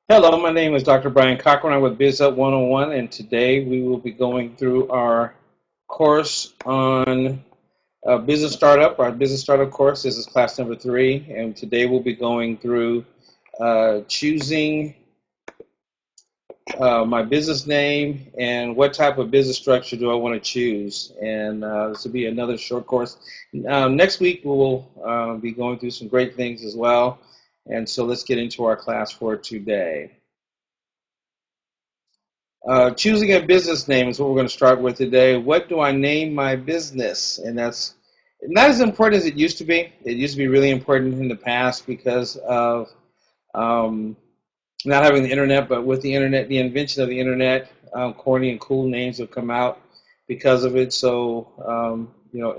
Hello, my name is Dr. Brian Cochran. I'm with Biz Up 101, and today we will be going through our course on business startup. Our business startup course. This is class number 3, and today we'll be going through choosing my business name and what type of business structure do I want to choose. And this will be another short course. Next week we will be going through some great things as well. And so let's get into our class for today. Choosing a business name is what we're going to start with today. What do I name my business? And that's not as important as it used to be. It used to be really important in the past because of um, not having the internet, but with the internet, the invention of the internet, corny and cool names have come out because of it. So,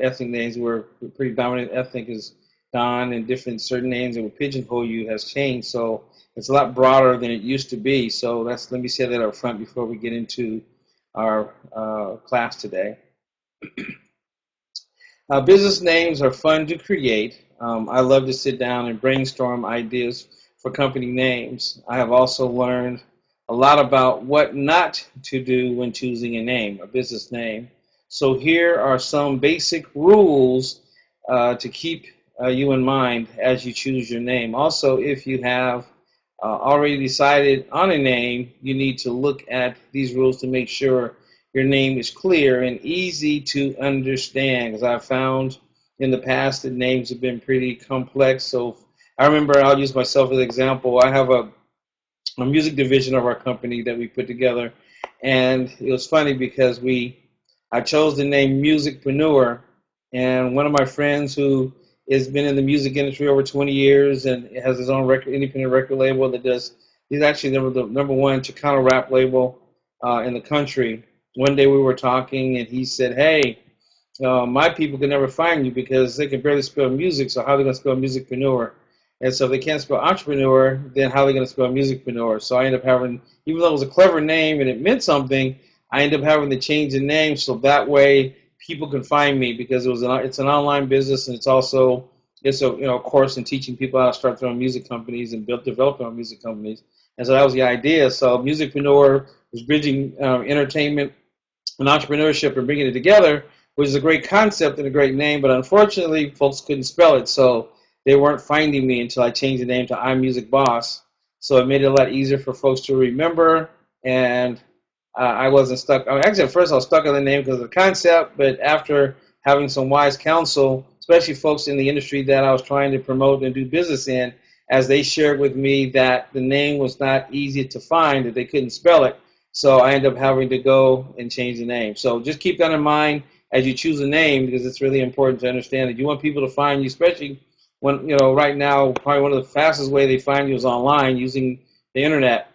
ethnic names were pretty dominant. Ethnic is gone, and different certain names that would pigeonhole you has changed. So it's a lot broader than it used to be. So let me say that up front before we get into our class today. Business names are fun to create. I love to sit down and brainstorm ideas for company names. I have also learned a lot about what not to do when choosing a name, a business name. So here are some basic rules to keep you in mind as you choose your name. Also, if you have already decided on a name, you need to look at these rules to make sure your name is clear and easy to understand, because I've found in the past that names have been pretty complex. So I remember, I'll use myself as an example. I have a music division of our company that we put together, and it was funny because I chose the name Musicpreneur, and one of my friends who has been in the music industry over 20 years and has his own independent record label that does, he's actually the number one Chicano rap label in the country. One day we were talking and he said, hey, my people can never find you because they can barely spell music, so how are they going to spell musicpreneur? And so if they can't spell entrepreneur, then how are they going to spell musicpreneur? So I ended up having, even though it was a clever name and it meant something, I ended up having to change the name so that way people can find me, because it's an online business, and it's a course in teaching people how to start their own music companies and develop their own music companies. And so that was the idea. So musicpreneur was bridging entertainment and entrepreneurship and bringing it together, which is a great concept and a great name, but unfortunately folks couldn't spell it, so they weren't finding me until I changed the name to I'm Music Boss. So it made it a lot easier for folks to remember, and I wasn't stuck. Actually, at first I was stuck on the name because of the concept, but after having some wise counsel, especially folks in the industry that I was trying to promote and do business in, as they shared with me that the name was not easy to find, that they couldn't spell it, so I ended up having to go and change the name. So just keep that in mind as you choose a name, because it's really important to understand that you want people to find you, especially when, right now, probably one of the fastest way they find you is online using the internet.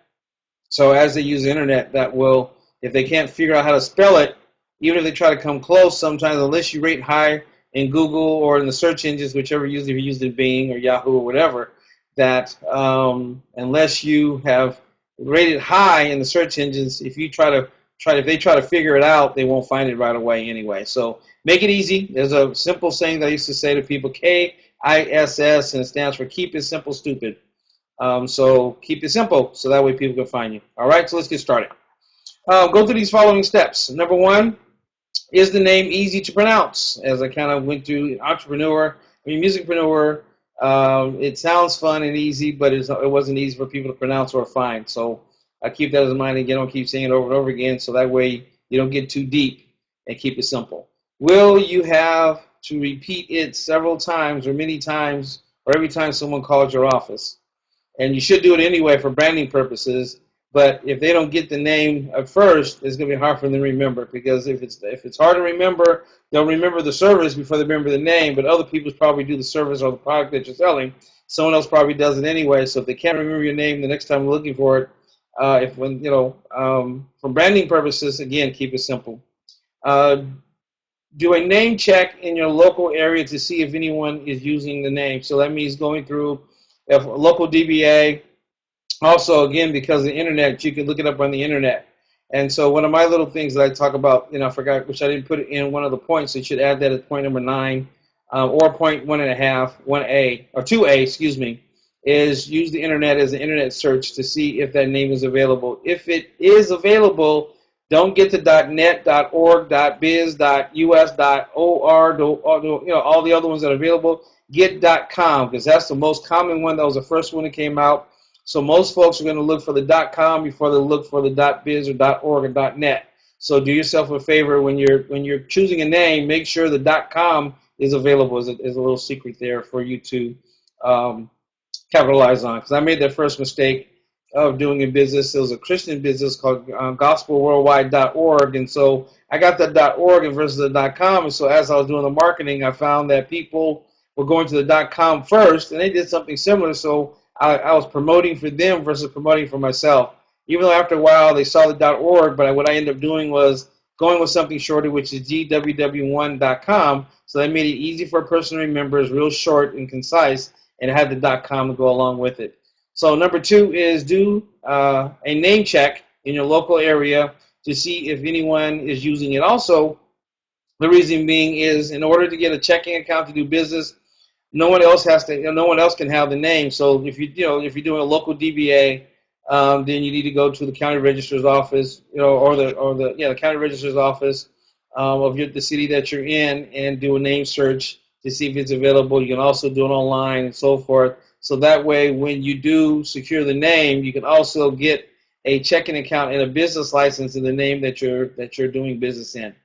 So as they use the internet, that will, if they can't figure out how to spell it, even if they try to come close, sometimes unless you rate high in Google or in the search engines, whichever, usually if you use it Bing or Yahoo or whatever, that unless you have rated high in the search engines, if they try to figure it out, they won't find it right away anyway. So make it easy. There's a simple saying that I used to say to people, KISS, and it stands for Keep It Simple Stupid. So keep it simple so that way people can find you. All right, so let's get started. Go through these following steps. Number one, is the name easy to pronounce? As I kind of went through musicpreneur, it sounds fun and easy, but it wasn't easy for people to pronounce or find. So I keep that in mind. Again, I'll keep saying it over and over again, so that way you don't get too deep, and keep it simple. Will you have to repeat it several times or many times, or every time someone calls your office? And you should do it anyway for branding purposes. But if they don't get the name at first, it's going to be hard for them to remember, because if it's hard to remember, they'll remember the service before they remember the name. But other people probably do the service or the product that you're selling. Someone else probably does it anyway. So if they can't remember your name the next time they're looking for it, for branding purposes, again, keep it simple. Do a name check in your local area to see if anyone is using the name. So that means going through a local DBA. Also, again, because of the internet, you can look it up on the internet. And so one of my little things that I talk about, I forgot, which I didn't put it in one of the points, so you should add that at point number 9, or point 1.5, 1A, or 2A, excuse me, is use the internet as an internet search to see if that name is available. If it is available, don't get to .net, .org, .biz, .us, .or, all the other ones that are available. Get .com, because that's the most common one. That was the first one that came out. So most folks are going to look for the .com before they look for the .biz or .org or .net. So do yourself a favor when you're choosing a name, make sure the .com is available. Is a little secret there for you to capitalize on, because I made that first mistake of doing a business. It was a Christian business called gospelworldwide.org, and so I got that .org versus the .com, and so as I was doing the marketing, I found that people were going to the .com first, and they did something similar, so I was promoting for them versus promoting for myself. Even though after a while they saw the .org, but what I ended up doing was going with something shorter, which is gww1.com, so that made it easy for a person to remember. It's real short and concise, and it had the .com to go along with it. So number 2 is do a name check in your local area to see if anyone is using it. Also, the reason being is in order to get a checking account to do business, no one else can have the name. So if if you're doing a local DBA, then you need to go to the county registrar's office, or the county registrar's office of the city that you're in, and do a name search to see if it's available. You can also do it online and so forth. So that way, when you do secure the name, you can also get a checking account and a business license in the name that you're doing business in.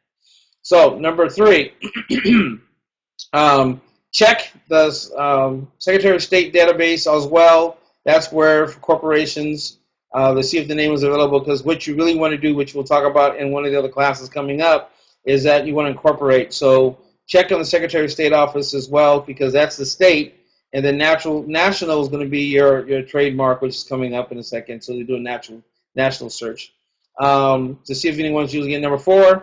So number 3. Check the Secretary of State database as well. That's where for corporations, to see if the name is available, because what you really want to do, which we'll talk about in one of the other classes coming up, is that you want to incorporate. So check on the Secretary of State office as well, because that's the state, and then national is going to be your trademark, which is coming up in a second. So they do a national search to see if anyone's using it. Number 4,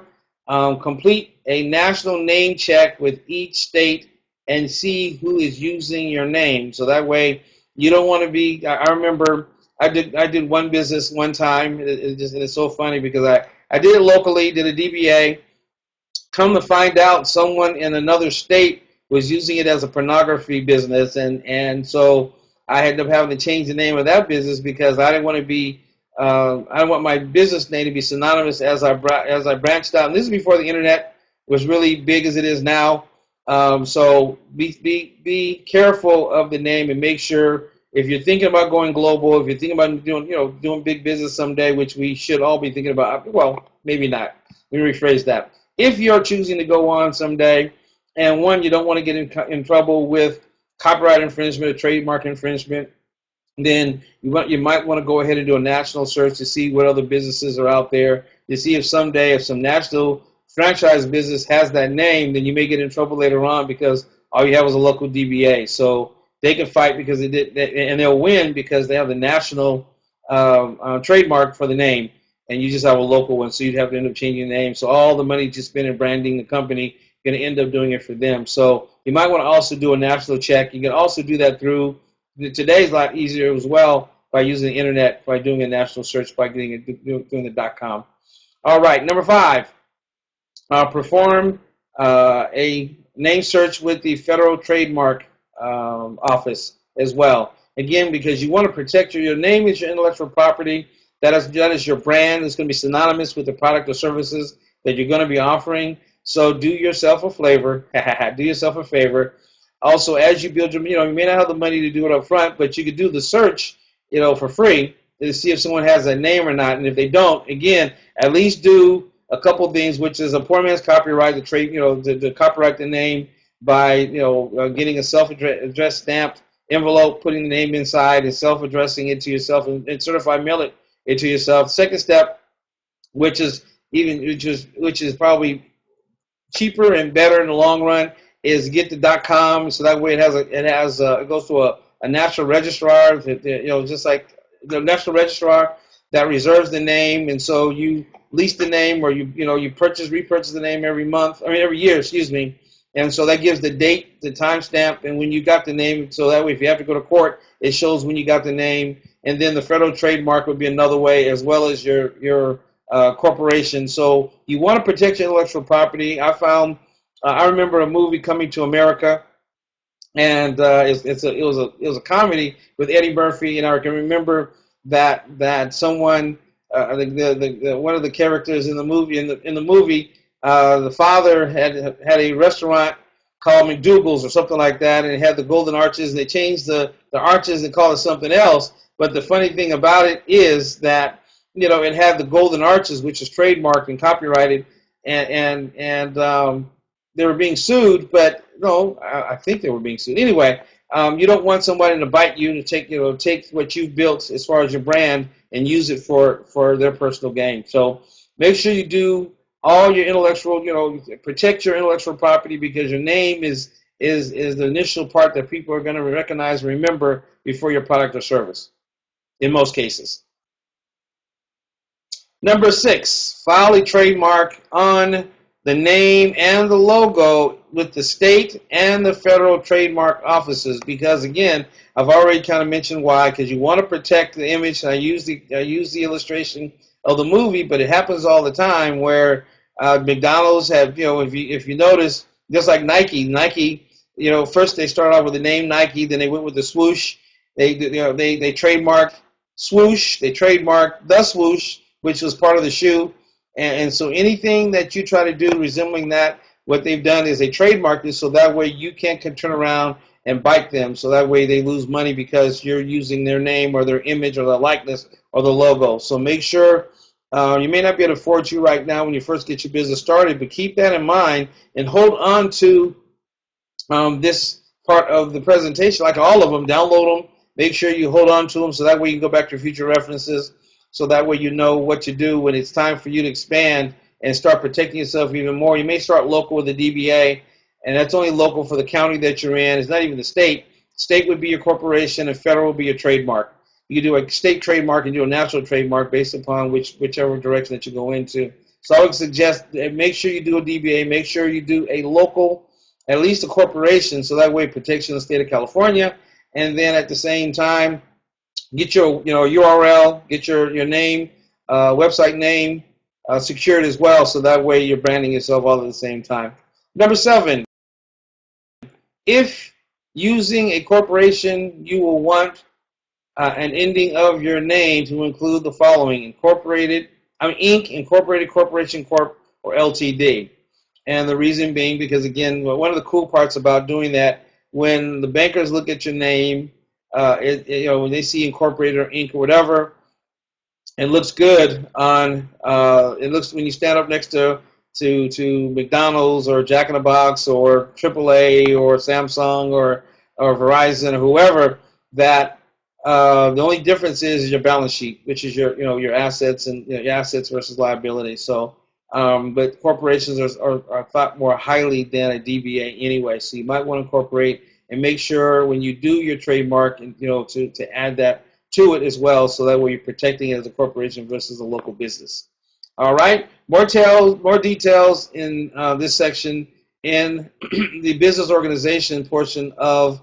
complete a national name check with each state and see who is using your name. So that way, you don't want to be. I remember I did one business one time. It's so funny because I did it locally, did a DBA. Come to find out, someone in another state was using it as a pornography business, and so I ended up having to change the name of that business because I didn't want to be. I don't want my business name to be synonymous as I branched out. And this is before the internet was really big as it is now. So be careful of the name and make sure if you're thinking about going global, if you're thinking about doing big business someday, which we should all be thinking about. Well, maybe not. Let me rephrase that. If you're choosing to go on someday, and one, you don't want to get in trouble with copyright infringement or trademark infringement, then you might want to go ahead and do a national search to see what other businesses are out there, to see if someday if some national franchise business has that name, then you may get in trouble later on because all you have is a local DBA. So they can fight because and they'll win because they have the national trademark for the name, and you just have a local one, so you'd have to end up changing the name. So all the money just spent in branding the company, you're going to end up doing it for them. So you might want to also do a national check. You can also do that through. Today's a lot easier as well by using the internet, by doing a national search, by doing the .com. All right, number 5, perform a name search with the Federal Trademark Office as well. Again, because you want to protect your name is your intellectual property. That is your brand. It's going to be synonymous with the product or services that you're going to be offering. So do yourself a favor. Do yourself a favor. Also, as you build your, you may not have the money to do it up front, but you could do the search, for free to see if someone has a name or not. And if they don't, again, at least do a couple things, which is a poor man's copyright, to copyright the name by, getting a self-addressed stamped envelope, putting the name inside, and self-addressing it to yourself, and certified mail it to yourself. Second step, which is probably cheaper and better in the long run, is get the .com, so that way it goes to a national registrar, just like the national registrar that reserves the name, and so you lease the name, or you repurchase the name every year, and so that gives the date, the timestamp, and when you got the name, so that way if you have to go to court, it shows when you got the name. And then the federal trademark would be another way, as well as your corporation. So you want to protect your intellectual property. I remember a movie, Coming to America, and it was a comedy with Eddie Murphy, and I can remember that someone one of the characters in the movie the father had a restaurant called McDougal's or something like that, and it had the golden arches, and they changed the arches and called it something else. But the funny thing about it is that it had the golden arches, which is trademarked and copyrighted, and they were being sued, but no, I think they were being sued. Anyway, you don't want somebody to bite you to take what you've built as far as your brand and use it for their personal gain. So make sure you do all your intellectual, protect your intellectual property, because your name is the initial part that people are going to recognize and remember before your product or service, in most cases. Number 6, file a trademark on the name and the logo with the state and the federal trademark offices, because again, I've already kind of mentioned why, because you want to protect the image. I use the illustration of the movie, but it happens all the time where McDonald's have, if you notice, just like Nike, first they started off with the name Nike, then they went with the swoosh. They trademarked swoosh, they trademarked the swoosh, which was part of the shoe. And so anything that you try to do resembling that, what they've done is they trademarked it, so that way you can't turn around and bite them. So that way they lose money because you're using their name or their image or their likeness or the logo. So make sure, you may not be able to afford you right now when you first get your business started, but keep that in mind and hold on to this part of the presentation, like all of them. Download them. Make sure you hold on to them, so that way you can go back to future references. So that way you know what to do when it's time for you to expand and start protecting yourself even more. You may start local with the DBA, and that's only local for the county that you're in. It's not even the state. State would be your corporation, and federal would be your trademark. You can do a state trademark and do a national trademark based upon whichever direction that you go into. So I would suggest make sure you do a DBA. Make sure you do a local, at least a corporation, so that way it protects you in the state of California. And then at the same time, get your URL, get your name, website name secured as well, so that way you're branding yourself all at the same time. Number 7, if using a corporation, you will want an ending of your name to include the following: Inc., Incorporated, Corporation, Corp, or Ltd. And the reason being because, again, one of the cool parts about doing that, when the bankers look at your name, when they see Incorporated or Inc. or whatever, it looks good on. It looks when you stand up next to McDonald's or Jack in the Box or AAA or Samsung or Verizon or whoever. That the only difference is your balance sheet, which is your assets and your assets versus liability. So, but corporations are thought more highly than a DBA anyway. So you might want to incorporate and make sure when you do your trademark, and to add that to it as well, so that way you're protecting it as a corporation versus a local business. All right, more details in this section in the business organization portion of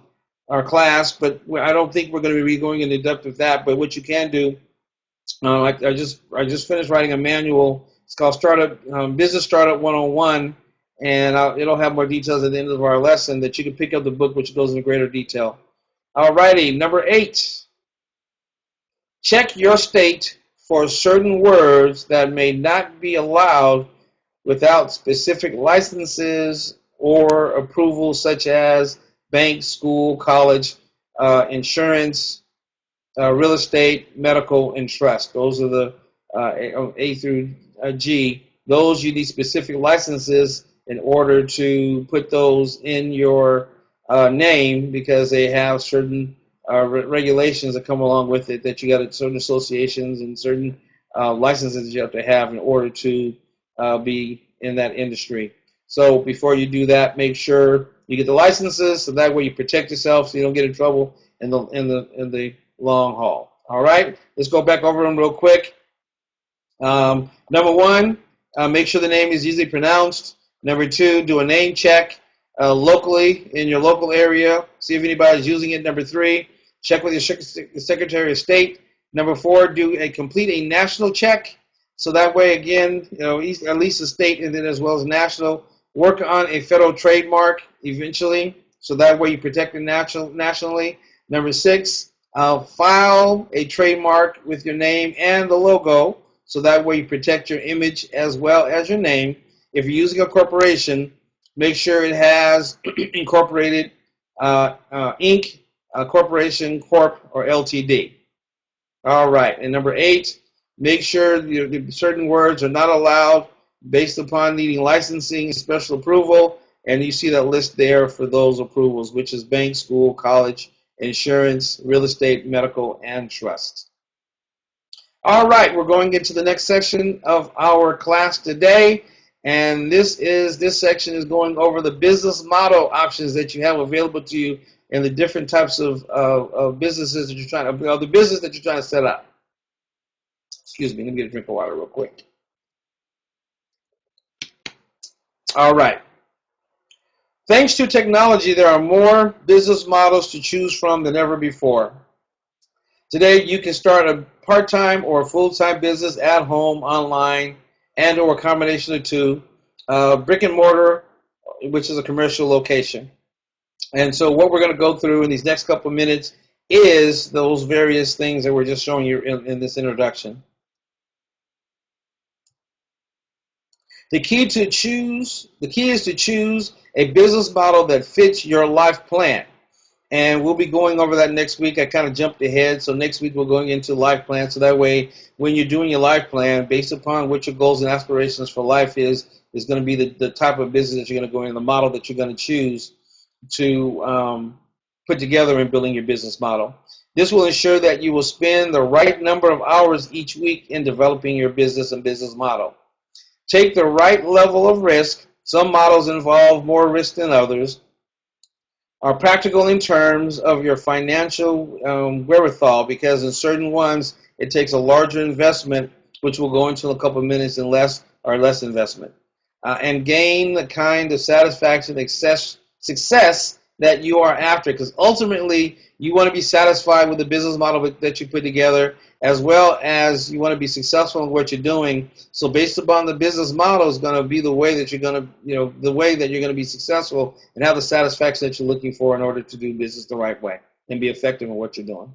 our class, but I don't think we're going to be going into depth with that. But what you can do, I just finished writing a manual. It's called Business Startup 101, and it'll have more details at the end of our lesson that you can pick up the book, which goes into greater detail. All righty, number 8. Check your state for certain words that may not be allowed without specific licenses or approval, such as bank, school, college, insurance, real estate, medical, and trust. Those are the A through G. Those you need specific licenses in order to put those in your name, because they have certain regulations that come along with it, that you got certain associations and certain licenses that you have to have in order to be in that industry. So before you do that, make sure you get the licenses, so that way you protect yourself, so you don't get in trouble in the long haul. All right, let's go back over them real quick. Number 1, make sure the name is easily pronounced. Number 2, do a name check locally in your local area. See if anybody's using it. Number 3, check with your Secretary of State. Number 4, complete a national check. So that way, again, at least the state and then as well as national. Work on a federal trademark eventually. so that way you protect it nationally. Number 6, file a trademark with your name and the logo, so that way you protect your image as well as your name. If you're using a corporation, make sure it has incorporated Inc., Corporation, Corp, or LTD. All right, and number 8, make sure certain words are not allowed based upon needing licensing, special approval, and you see that list there for those approvals, which is bank, school, college, insurance, real estate, medical, and trust. All right, we're going into the next section of our class today, and this section is going over the business model options that you have available to you and the different types of businesses that you're trying to, the business that you're trying to set up. Excuse me, let me get a drink of water real quick. All right. Thanks to technology, there are more business models to choose from than ever before. Today, you can start a part-time or full-time business at home, online, and or a combination of two, brick and mortar, which is a commercial location. And so what we're going to go through in these next couple of minutes is those various things that we're just showing you in this introduction. The key is to choose a business model that fits your life plan. And we'll be going over that next week. I kind of jumped ahead, so next week we're going into life plan. So that way, when you're doing your life plan, based upon what your goals and aspirations for life is going to be the type of business that you're going to go in, the model that you're going to choose to put together in building your business model. This will ensure that you will spend the right number of hours each week in developing your business and business model. Take the right level of risk. Some models involve more risk than others. Are practical in terms of your financial wherewithal, because in certain ones it takes a larger investment, which we'll go into in a couple of minutes, and less investment. And gain the kind of satisfaction, success that you are after, because ultimately you want to be satisfied with the business model that you put together, as well as you want to be successful in what you're doing. So based upon the business model is going to be the way that you're going to, the way that you're going to be successful and have the satisfaction that you're looking for in order to do business the right way and be effective in what you're doing.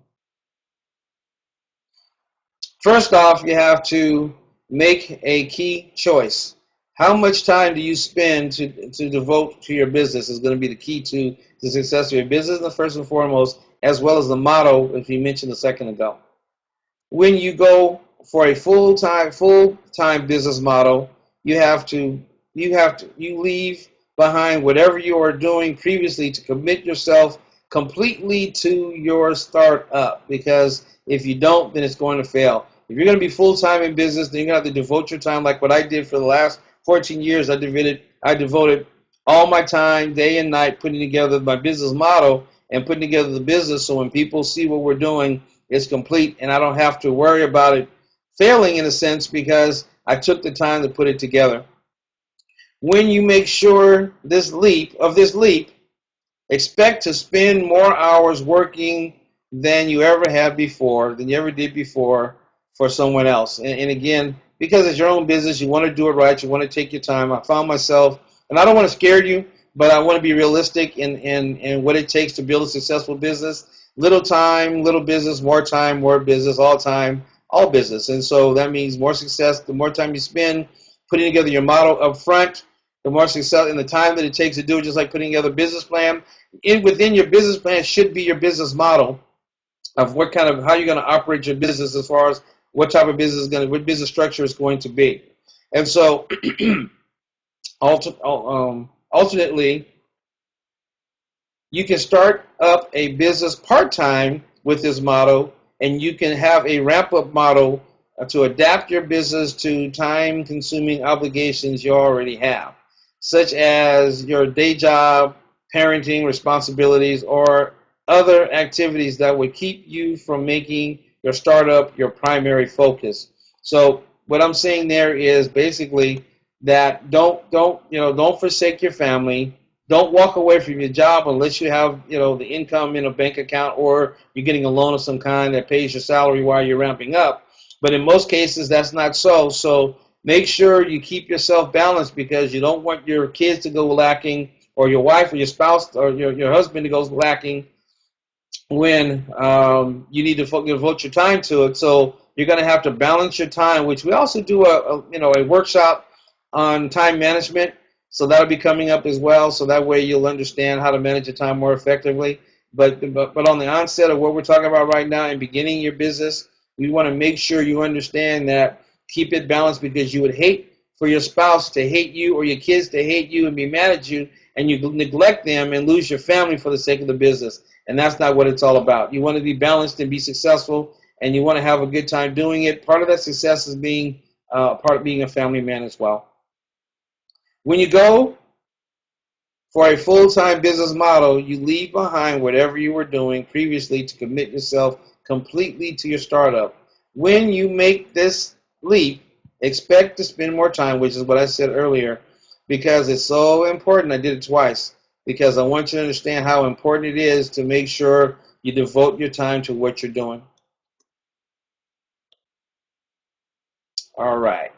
First off, you have to make a key choice. How much time do you spend to devote to your business is going to be the key to the success of your business, first and foremost, as well as the motto, as we mentioned a second ago. When you go for a full-time business model, you leave behind whatever you are doing previously to commit yourself completely to your startup, because if you don't, then it's going to fail. If you're going to be full-time in business, then you're going to have to devote your time like what I did for the last 14 years. I devoted all my time, day and night, putting together my business model and putting together the business, so when people see what we're doing, it's complete, and I don't have to worry about it failing, in a sense, because I took the time to put it together. When you make sure this leap, expect to spend more hours working than you ever did before for someone else. And again, because it's your own business, you want to do it right, you want to take your time. I found myself, and I don't want to scare you, but I want to be realistic in what it takes to build a successful business. Little time, little business, more time, more business, all time, all business. And so that means more success. The more time you spend putting together your model up front, the more success, and the time that it takes to do it, just like putting together a business plan. Within your business plan should be your business model of how you're going to operate your business, as far as what type of business what business structure is going to be. And so alternately, you can start up a business part-time with this model, and you can have a ramp-up model to adapt your business to time-consuming obligations you already have, such as your day job, parenting responsibilities, or other activities that would keep you from making your startup your primary focus. So what I'm saying there is basically that don't forsake your family. Don't walk away from your job unless you have, the income in a bank account, or you're getting a loan of some kind that pays your salary while you're ramping up. But in most cases, that's not so. So make sure you keep yourself balanced, because you don't want your kids to go lacking or your wife or your spouse or your husband goes lacking when you need to devote your time to it. So you're going to have to balance your time, which we also do a workshop on time management. So that'll be coming up as well. So that way you'll understand how to manage your time more effectively. But on the onset of what we're talking about right now and beginning your business, we want to make sure you understand that keep it balanced, because you would hate for your spouse to hate you or your kids to hate you and be mad at you, and you neglect them and lose your family for the sake of the business. And that's not what it's all about. You want to be balanced and be successful, and you want to have a good time doing it. Part of that success is being part of being a family man as well. When you go for a full-time business model, you leave behind whatever you were doing previously to commit yourself completely to your startup. When you make this leap, expect to spend more time, which is what I said earlier, because it's so important. I did it twice, because I want you to understand how important it is to make sure you devote your time to what you're doing. All right.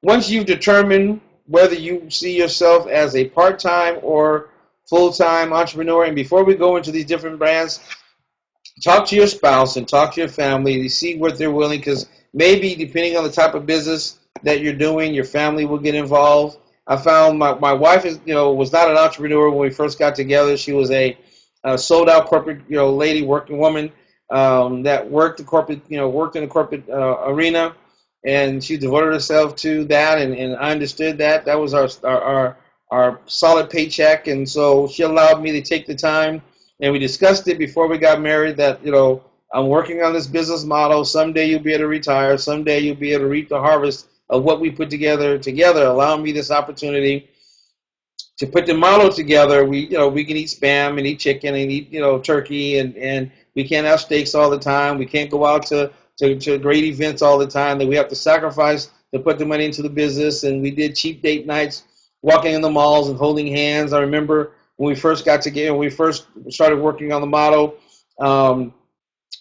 Once you've determined whether you see yourself as a part-time or full-time entrepreneur, and before we go into these different brands, talk to your spouse and talk to your family to see what they're willing, because maybe depending on the type of business that you're doing, your family will get involved. I found my wife was not an entrepreneur when we first got together. She was a sold out corporate lady, working woman that worked worked in the corporate arena, and she devoted herself to that, and I understood that was our solid paycheck, and so she allowed me to take the time. And we discussed it before we got married that, I'm working on this business model. Someday you'll be able to retire. Someday you'll be able to reap the harvest of what we put together, allowing me this opportunity to put the model together. We can eat spam and eat chicken and eat, turkey, and we can't have steaks all the time. We can't go out to great events all the time, that we have to sacrifice to put the money into the business. And we did cheap date nights, walking in the malls and holding hands. I remember when we first got together, when we first started working on the model,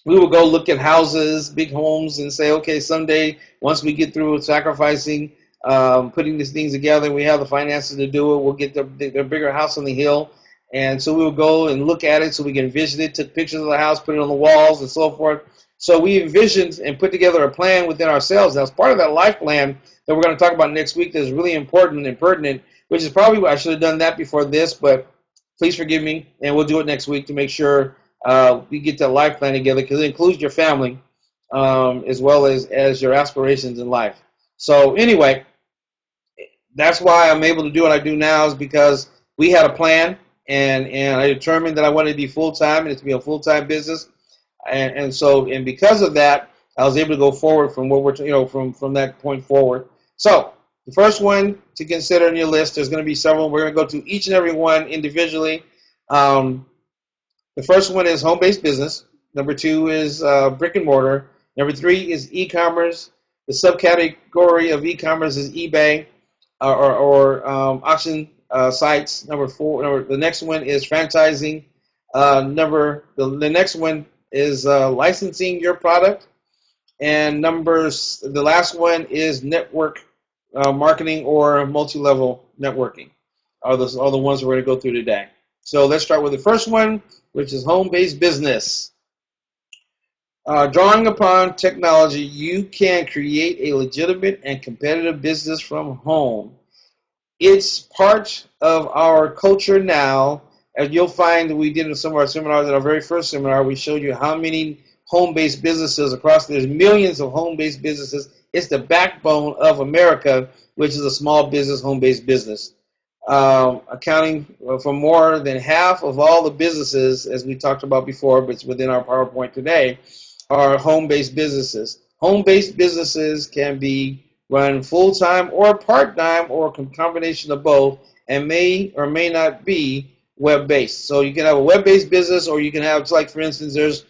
we would go look at houses, big homes, and say, okay, someday, once we get through sacrificing, putting these things together, and we have the finances to do it, we'll get the bigger house on the hill. And so we would go and look at it so we can envision it, took pictures of the house, put it on the walls, and so forth. So we envisioned and put together a plan within ourselves. Now, as part of that life plan that we're going to talk about next week, that is really important and pertinent, which is probably, I should have done that before this, but please forgive me, and we'll do it next week to make sure we get that life plan together, because it includes your family as well as your aspirations in life. So anyway, that's why I'm able to do what I do now, is because we had a plan, and I determined that I wanted to be full-time and it to be a full-time business. And because of that, I was able to go forward from what we're from that point forward. So the first one to consider in your list, there's going to be several. We're going to go to each and every one individually. The first one is home-based business. Number 2 is brick and mortar. Number 3 is e-commerce. The subcategory of e-commerce is eBay or auction sites. Number 4. The next one is franchising. The next one is licensing your product. And the last one is network marketing or multi-level networking. Are the ones we're going to go through today. So let's start with the first one, which is home-based business. Drawing upon technology, you can create a legitimate and competitive business from home. It's part of our culture now, as you'll find that we did in some of our seminars. In our very first seminar, we showed you how many home-based businesses there's millions of home-based businesses. It's the backbone of America, which is a small business, home-based business. Accounting for more than half of all the businesses, as we talked about before, but it's within our PowerPoint today, are home-based businesses. Home-based businesses can be run full-time or part-time or a combination of both, and may or may not be web-based. So you can have a web-based business, or you can have, like for instance, there's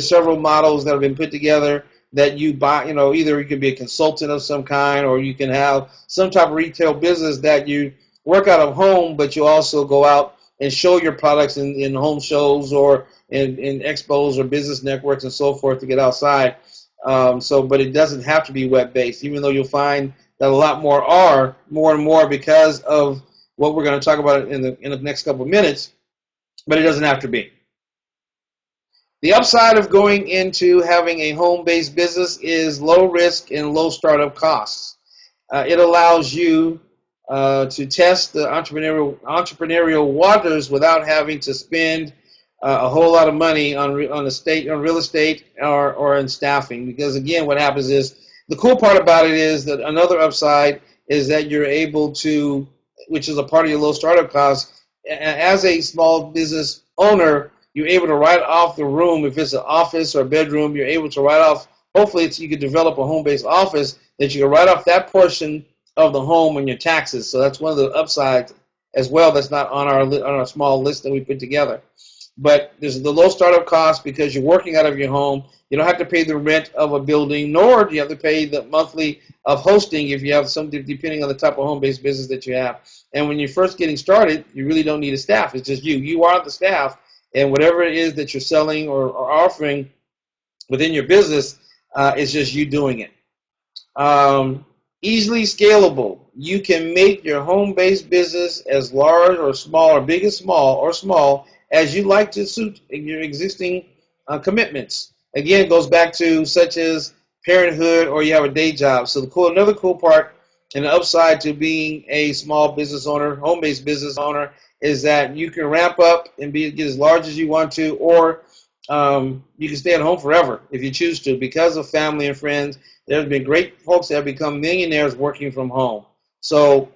several models that have been put together that you buy, either you can be a consultant of some kind, or you can have some type of retail business that you work out of home, but you also go out and show your products in home shows or in expos or business networks and so forth to get outside. But it doesn't have to be web-based, even though you'll find that a lot more are, more and more, because of what we're going to talk about in the next couple of minutes, but it doesn't have to be. The upside of going into having a home-based business is low risk and low startup costs. It allows you to test the entrepreneurial waters without having to spend a whole lot of money on real estate or in staffing. Because again, what happens is the cool part about it is that another upside is that you're able to, which is a part of your low startup costs, as a small business owner, you're able to write off the room. If it's an office or a bedroom, you're able to write off. Hopefully, you could develop a home-based office that you can write off that portion of the home on your taxes. So that's one of the upsides as well. That's not on our small list that we put together. But there's the low startup cost because you're working out of your home. You don't have to pay the rent of a building, nor do you have to pay the monthly of hosting if you have something, depending on the type of home-based business that you have. And when you're first getting started, you really don't need a staff. It's just you. You are the staff. And whatever it is that you're selling or offering within your business, it's just you doing it. Easily scalable. You can make your home-based business as large or small or big as small or small as you like to suit your existing commitments. Again, it goes back to such as parenthood or you have a day job. So another cool part and the upside to being a small business owner, home-based business owner, is that you can ramp up and get as large as you want to, or you can stay at home forever if you choose to because of family and friends. There's been great folks that have become millionaires working from home. So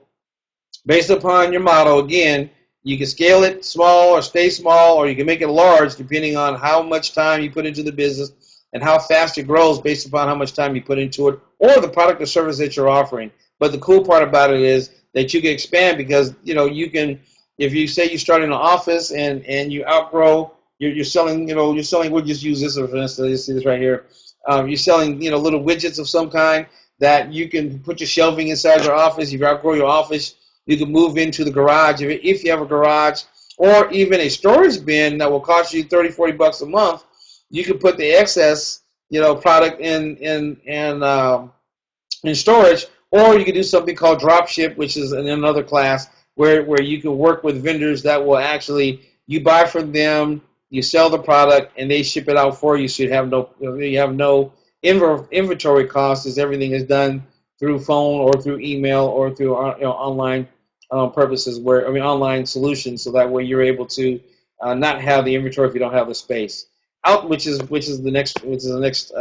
based upon your model, again, you can scale it small or stay small, or you can make it large depending on how much time you put into the business and how fast it grows based upon how much time you put into it or the product or service that you're offering. But the cool part about it is that you can expand because, you can, if you say you start in an office and you outgrow, you're selling, we'll just use this for instance, you see this right here. You're selling, little widgets of some kind that you can put your shelving inside your office. If you outgrow your office, you can move into the garage if you have a garage, or even a storage bin that will cost you $30-40 a month. You can put the excess, product in storage, or you can do something called drop ship, which is in another class where you can work with vendors that will actually, you buy from them, you sell the product, and they ship it out for you, so you have no inventory costs, as everything is done through phone or through email or through online online solutions. So that way you're able to not have the inventory if you don't have the space. Which is the next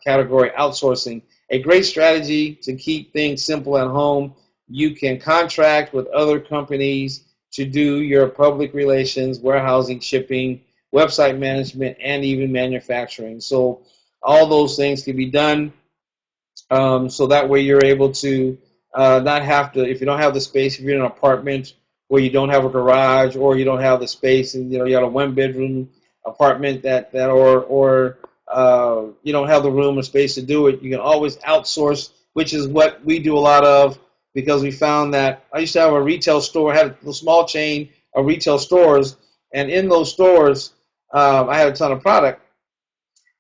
category, outsourcing. A great strategy to keep things simple at home. You can contract with other companies to do your public relations, warehousing, shipping, website management, and even manufacturing. So all those things can be done. So that way you're able to not have to, if you don't have the space, if you're in an apartment where you don't have a garage or you don't have the space and you have a one-bedroom apartment or you don't have the room or space to do it, you can always outsource, which is what we do a lot of, because we found that I used to have a retail store, I had a small chain of retail stores, and in those stores I had a ton of product,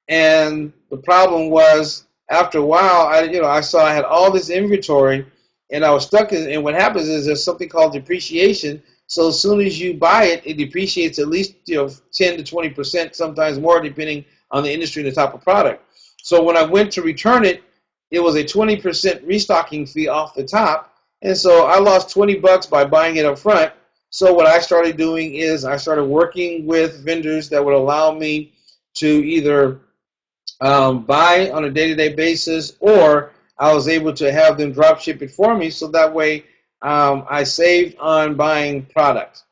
and the problem was after a while I saw I had all this inventory and I was stuck in, and what happens is there's something called depreciation. So as soon as you buy it, it depreciates at least 10 to 20%, sometimes more, depending on the industry and the type of product. So when I went to return it, it was a 20% restocking fee off the top, and so I lost $20 by buying it up front. So what I started doing is I started working with vendors that would allow me to either buy on a day-to-day basis, or I was able to have them drop ship it for me, so that way I saved on buying product.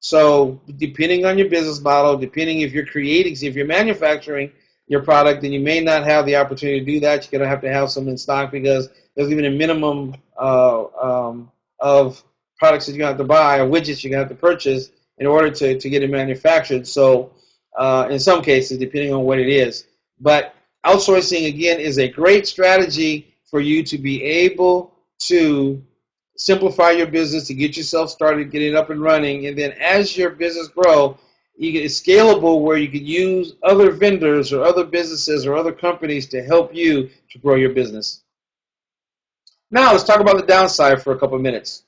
So depending on your business model, depending if you're manufacturing your product, then you may not have the opportunity to do that. You're going to have some in stock because there's even a minimum of products that you have to buy or widgets you're going to have to purchase in order to get it manufactured. So in some cases, depending on what it is. But outsourcing, again, is a great strategy for you to be able to simplify your business, to get yourself started, get it up and running, and then as your business grows, it's scalable where you can use other vendors or other businesses or other companies to help you to grow your business. Now let's talk about the downside for a couple of minutes.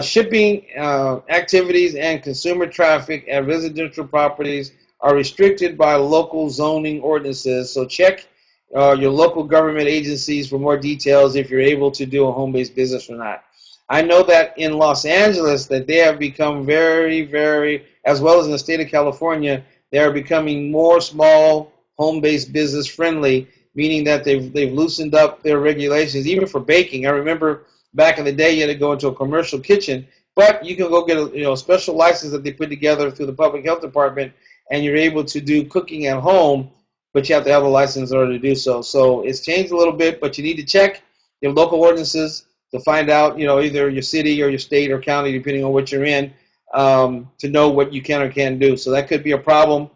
Shipping activities and consumer traffic at residential properties are restricted by local zoning ordinances. So check your local government agencies for more details if you're able to do a home-based business or not. I know that in Los Angeles that they have become very, very, as well as in the state of California, they are becoming more small home-based business friendly, meaning that they've loosened up their regulations, even for baking. I remember back in the day, you had to go into a commercial kitchen, but you can go get a special license that they put together through the public health department, and you're able to do cooking at home, but you have to have a license in order to do so. So it's changed a little bit, but you need to check your local ordinances to find out, either your city or your state or county, depending on what you're in, to know what you can or can't do. So that could be a problem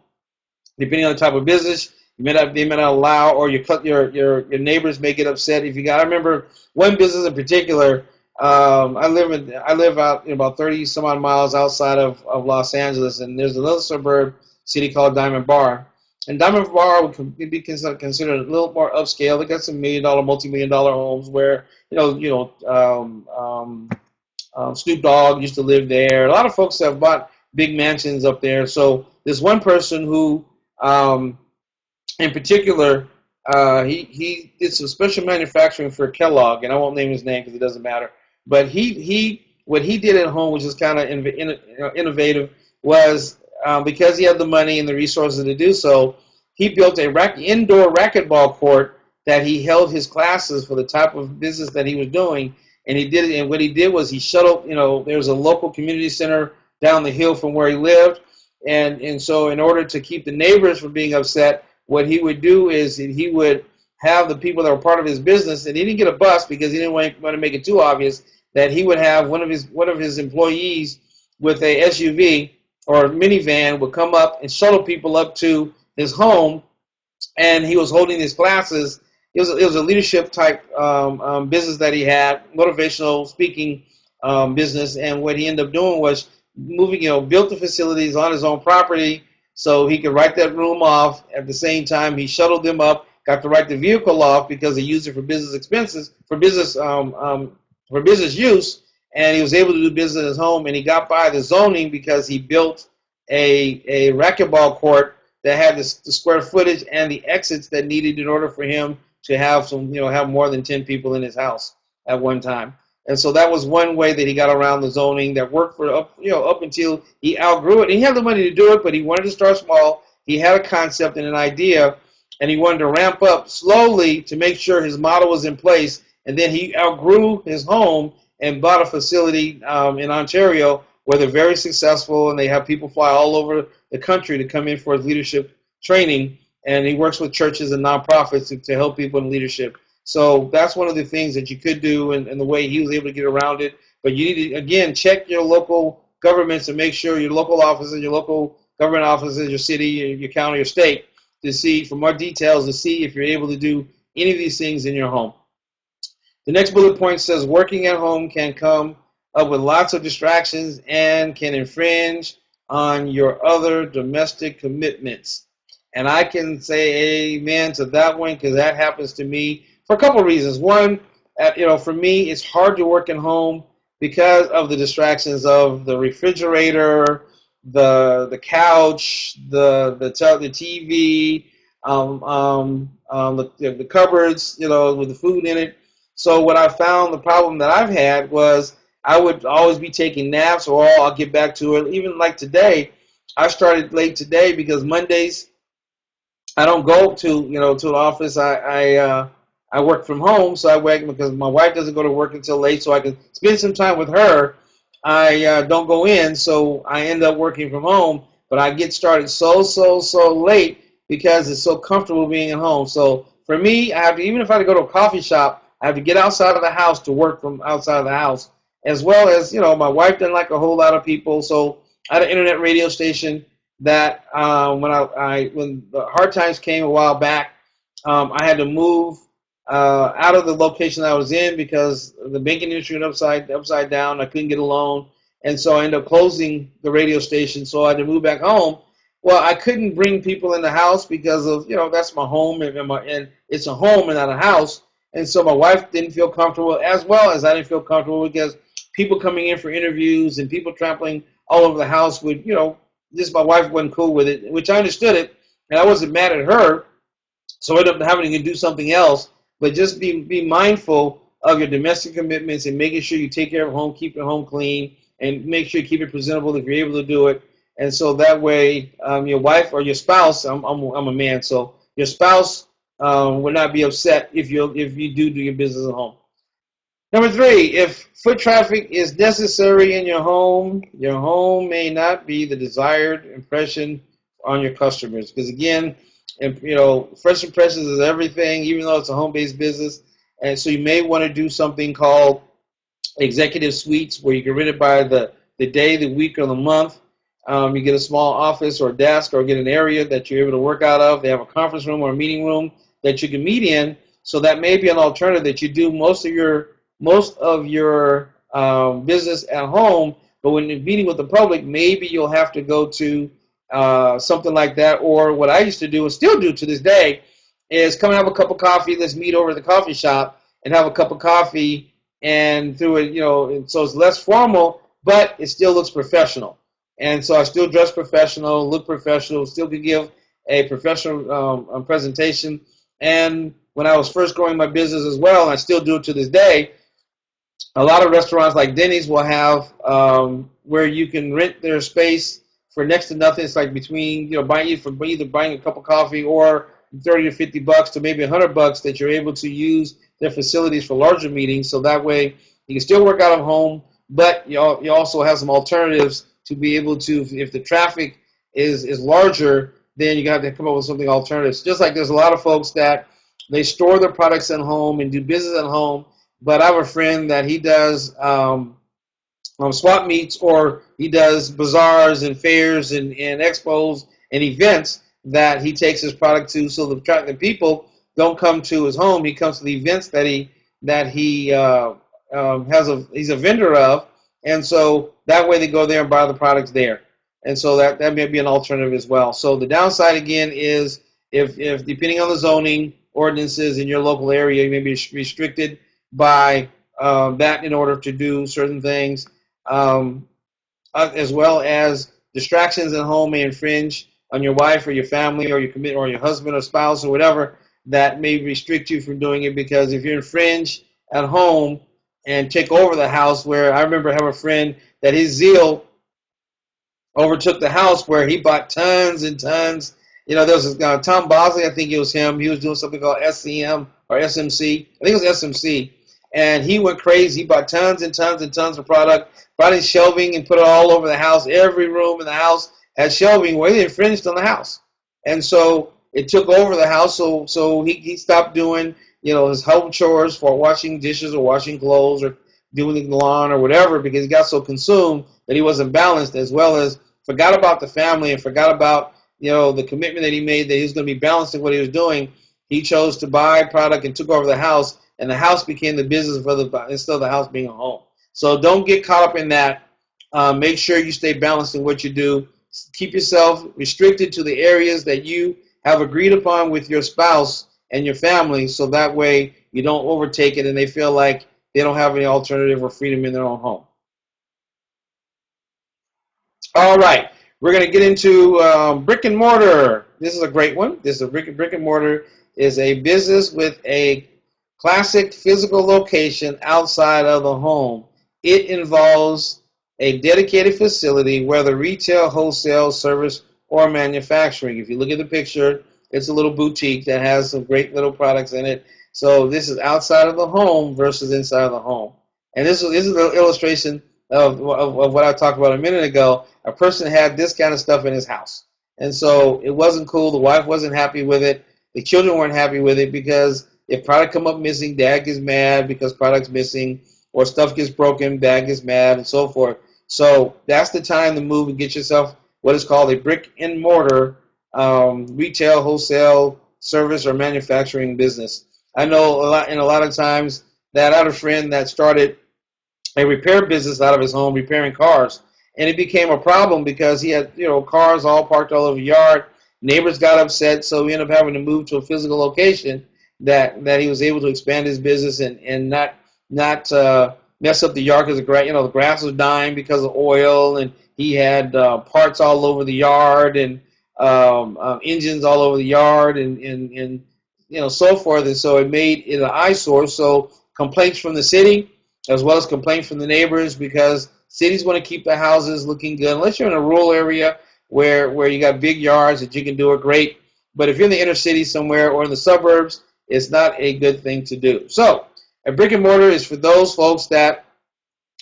depending on the type of business. They may not allow, or your neighbors may get upset if you got. I remember one business in particular. I live out about 30 some odd miles outside of Los Angeles, and there's another suburb city called Diamond Bar. And Diamond Bar would be considered a little more upscale. They got some $1 million, multi-million-dollar homes where Snoop Dogg used to live there. A lot of folks have bought big mansions up there. So there's one person who, in particular, he did some special manufacturing for Kellogg, and I won't name his name because it doesn't matter. But what he did at home, which is kind of innovative, was because he had the money and the resources to do so, he built a indoor racquetball court that he held his classes for the type of business that he was doing. And he did it. And what he did was he shuttled. There's a local community center down the hill from where he lived, and so in order to keep the neighbors from being upset, what he would do is he would have the people that were part of his business, and he didn't get a bus because he didn't want to make it too obvious, that he would have one of his employees with a SUV or minivan would come up and shuttle people up to his home, and he was holding his classes. It was a leadership type business that he had, motivational speaking business, and what he ended up doing was built the facilities on his own property so he could write that room off. At the same time, he shuttled them up, got to write the vehicle off because he used it for business expenses, for business use, and he was able to do business at his home. And he got by the zoning because he built a racquetball court that had the square footage and the exits that needed in order for him to have have more than 10 people in his house at one time. And so that was one way that he got around the zoning that worked for up until he outgrew it. And he had the money to do it, but he wanted to start small. He had a concept and an idea, and he wanted to ramp up slowly to make sure his model was in place. And then he outgrew his home and bought a facility in Ontario where they're very successful, and they have people fly all over the country to come in for his leadership training. And he works with churches and nonprofits to help people in leadership. So that's one of the things that you could do, and the way he was able to get around it. But you need to, again, check your local governments and make sure your local offices, your local government offices, your city, your county, your state, to see for more details to see if you're able to do any of these things in your home. The next bullet point says working at home can come up with lots of distractions and can infringe on your other domestic commitments. And I can say amen to that one because that happens to me for a couple of reasons. One, for me, it's hard to work at home because of the distractions of the refrigerator, the couch, the TV, the cupboards, with the food in it. So what I found, the problem that I've had was I would always be taking naps, or I'll get back to it. Even like today, I started late today because Mondays I don't go to the office. I work from home, so I wait because my wife doesn't go to work until late, so I can spend some time with her. I don't go in, so I end up working from home. But I get started so late because it's so comfortable being at home. So for me, I have to, even if I have to go to a coffee shop, I have to get outside of the house to work from outside of the house. As well as, my wife doesn't like a whole lot of people, so I had an internet radio station that when the hard times came a while back, I had to move out of the location I was in because the banking industry went upside down. I couldn't get a loan, and so I ended up closing the radio station. So I had to move back home. Well, I couldn't bring people in the house because of that's my home, and it's a home and not a house. And so my wife didn't feel comfortable, as well as I didn't feel comfortable because people coming in for interviews and people trampling all over the house with, just my wife wasn't cool with it, which I understood it, and I wasn't mad at her. So I ended up having to do something else. But just be mindful of your domestic commitments and making sure you take care of home, keep your home clean, and make sure you keep it presentable if you're able to do it. And so that way, your wife or your spouse, I'm a man, so your spouse will not be upset if you do your business at home. Number three, if foot traffic is necessary in your home may not be the desired impression on your customers. Because again, first impressions is everything, even though it's a home-based business. And so you may want to do something called executive suites, where you can rent it by the day, the week, or the month. You get a small office or desk, or get an area that you're able to work out of. They have a conference room or a meeting room that you can meet in. So that may be an alternative, that you do most of your business at home. But when you're meeting with the public, maybe you'll have to go to something like that. Or what I used to do and still do to this day is come and have a cup of coffee. Let's meet over at the coffee shop and have a cup of coffee, and through it, so it's less formal, but it still looks professional. And so I still dress professional, look professional, still can give a professional presentation. And when I was first growing my business as well, and I still do it to this day, a lot of restaurants like Denny's will have where you can rent their space for next to nothing. It's like between either buying a cup of coffee or $30 to $50 to maybe $100 that you're able to use their facilities for larger meetings. So that way you can still work out of home, but you also have some alternatives to be able to, if the traffic is larger, then you got to come up with something alternatives. Just like there's a lot of folks that they store their products at home and do business at home. But I have a friend that he does swap meets, or he does bazaars and fairs and expos and events that he takes his product to. So the people don't come to his home; he comes to the events that he he's a vendor of, and so that way they go there and buy the products there. And so that may be an alternative as well. So the downside again is if depending on the zoning ordinances in your local area, you may be restricted by that in order to do certain things, as well as distractions at home may infringe on your wife or your family or your husband or spouse or whatever, that may restrict you from doing it. Because if you infringe at home and take over the house, where I remember I have a friend that his zeal overtook the house, where he bought tons and tons. There was Tom Bosley, I think it was him. He was doing something called SCM or SMC. I think it was SMC. And he went crazy. He bought tons and tons and tons of product, brought his shelving and put it all over the house. Every room in the house had shelving where he infringed on the house. And so it took over the house. So he stopped doing, his home chores for washing dishes or washing clothes or doing the lawn or whatever, because he got so consumed that he wasn't balanced, as well as forgot about the family and forgot about, the commitment that he made that he was going to be balanced in what he was doing. He chose to buy product and took over the house, and the house became the business instead of the house being a home. So don't get caught up in that. Make sure you stay balanced in what you do. Keep yourself restricted to the areas that you have agreed upon with your spouse and your family, so that way you don't overtake it and they feel like they don't have any alternative or freedom in their own home. All right, we're going to get into brick and mortar. This is a great one. This is a brick and mortar is a business with a classic physical location outside of the home. It involves a dedicated facility, whether retail, wholesale, service, or manufacturing. If you look at the picture, it's a little boutique that has some great little products in it. So this is outside of the home versus inside of the home. And this is an illustration of what I talked about a minute ago. A person had this kind of stuff in his house. And so it wasn't cool. The wife wasn't happy with it. The children weren't happy with it, because if product come up missing, dad gets mad because product's missing, or stuff gets broken, dad gets mad, and so forth. So that's the time to move and get yourself what is called a brick and mortar retail, wholesale, service, or manufacturing business. I know a lot of times that I had a friend that started a repair business out of his home, repairing cars, and it became a problem because he had cars all parked all over the yard. Neighbors got upset, so he ended up having to move to a physical location that he was able to expand his business and not mess up the yard because the grass was dying because of oil, and he had parts all over the yard and engines all over the yard and so forth. And so it made it an eyesore. So complaints from the city as well as complaints from the neighbors, because cities want to keep the houses looking good. Unless you're in a rural area where you got big yards that you can do it great. But if you're in the inner city somewhere or in the suburbs, it's not a good thing to do. So a brick and mortar is for those folks that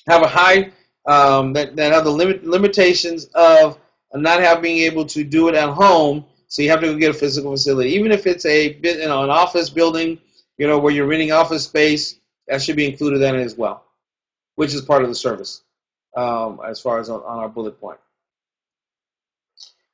have a high that have the limitations of not being able to do it at home. So you have to go get a physical facility, even if it's an office building, where you're renting office space. That should be included in it as well, which is part of the service, as far as on our bullet point.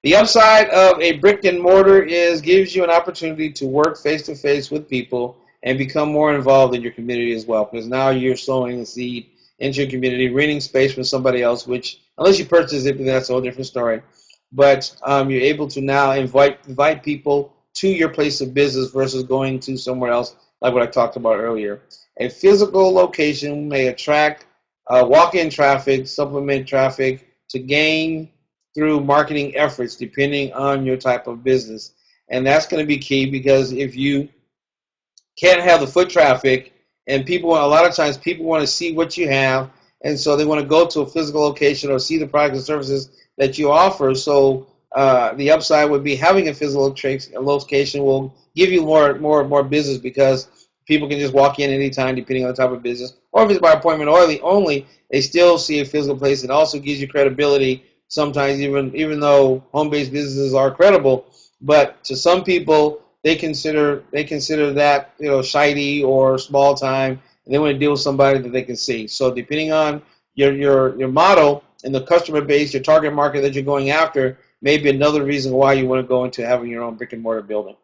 The upside of a brick and mortar gives you an opportunity to work face to face with people and become more involved in your community as well, because now you're sowing the seed into your community, renting space from somebody else, which, unless you purchase it, that's a whole different story. But you're able to now invite people to your place of business versus going to somewhere else, like what I talked about earlier. A physical location may attract walk-in traffic, supplement traffic to gain through marketing efforts, depending on your type of business. And that's going to be key, because if you can't have the foot traffic, and a lot of times people want to see what you have, and so they want to go to a physical location or see the products and services that you offer. So the upside would be having a physical location will give you more business, because people can just walk in anytime, depending on the type of business. Or if it's by appointment only, they still see a physical place. It also gives you credibility. Sometimes, even though home-based businesses are credible, but to some people, they consider that shiny or small time, and they want to deal with somebody that they can see. So depending on your model and the customer base, your target market that you're going after, may be another reason why you want to go into having your own brick and mortar building.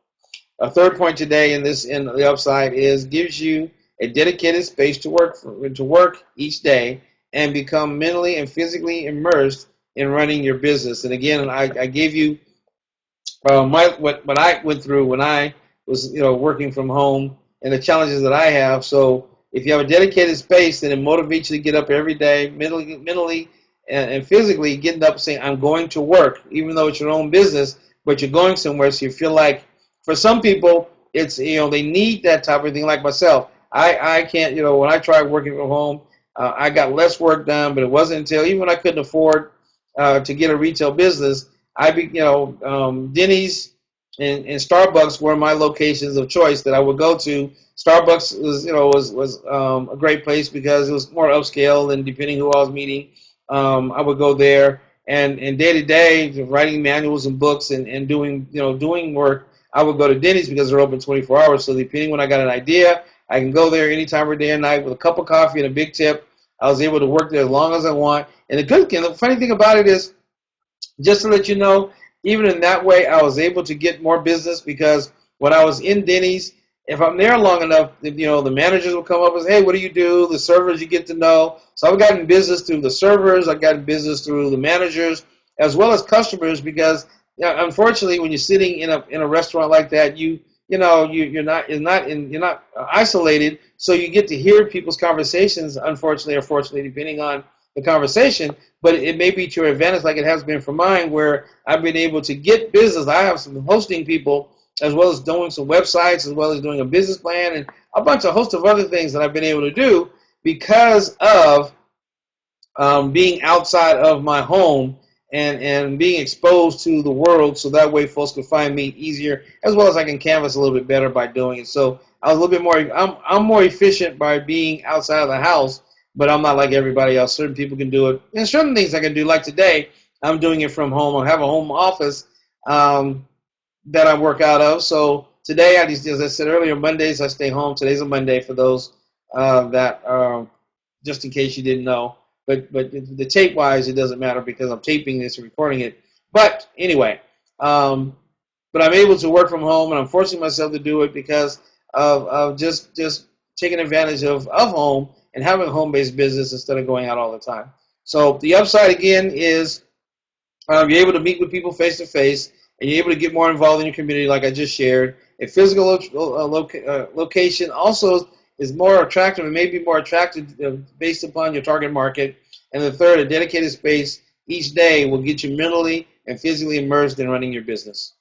A third point today in the upside gives you a dedicated space to work each day and become mentally and physically immersed in running your business. And again, I gave you what I went through when I was working from home and the challenges that I have. So if you have a dedicated space, then it motivates you to get up every day, mentally and physically, getting up and saying, I'm going to work, even though it's your own business, but you're going somewhere. So you feel like, for some people, it's they need that type of thing. Like myself, I can't, when I tried working from home, I got less work done, but it wasn't until, even when I couldn't afford to get a retail business, Denny's and Starbucks were my locations of choice that I would go to. Starbucks was a great place because it was more upscale, and depending who I was meeting, I would go there. And day to day, writing manuals and books and doing work, I would go to Denny's because they're open 24 hours. So depending when I got an idea, I can go there anytime of day and night with a cup of coffee and a big tip. I was able to work there as long as I want. And the funny thing about it is, just to let you know, even in that way, I was able to get more business, because when I was in Denny's, if I'm there long enough, the managers will come up and say, hey, what do you do? The servers you get to know. So I've gotten business through the servers. I've gotten business through the managers, as well as customers, because unfortunately, when you're sitting in a restaurant like that, you're not isolated, so you get to hear people's conversations, unfortunately or fortunately, depending on the conversation. But it may be to your advantage, like it has been for mine, where I've been able to get business. I have some hosting people, as well as doing some websites, as well as doing a business plan, and a host of other things that I've been able to do because of being outside of my home and being exposed to the world, so that way folks can find me easier, as well as I can canvas a little bit better by doing it. So I was a little bit more, I'm more efficient by being outside of the house, but I'm not like everybody else. Certain people can do it. And certain things I can do, like today, I'm doing it from home. I have a home office that I work out of. So today, as I said earlier, Mondays I stay home. Today's a Monday for those that just in case you didn't know. But the tape-wise, it doesn't matter because I'm taping this and recording it. But anyway, but I'm able to work from home, and I'm forcing myself to do it because of just taking advantage of home and having a home-based business instead of going out all the time. So the upside, again, is you're able to meet with people face-to-face, and you're able to get more involved in your community, like I just shared. A physical location also is more attractive and may be more attractive based upon your target market. And the third, a dedicated space each day will get you mentally and physically immersed in running your business.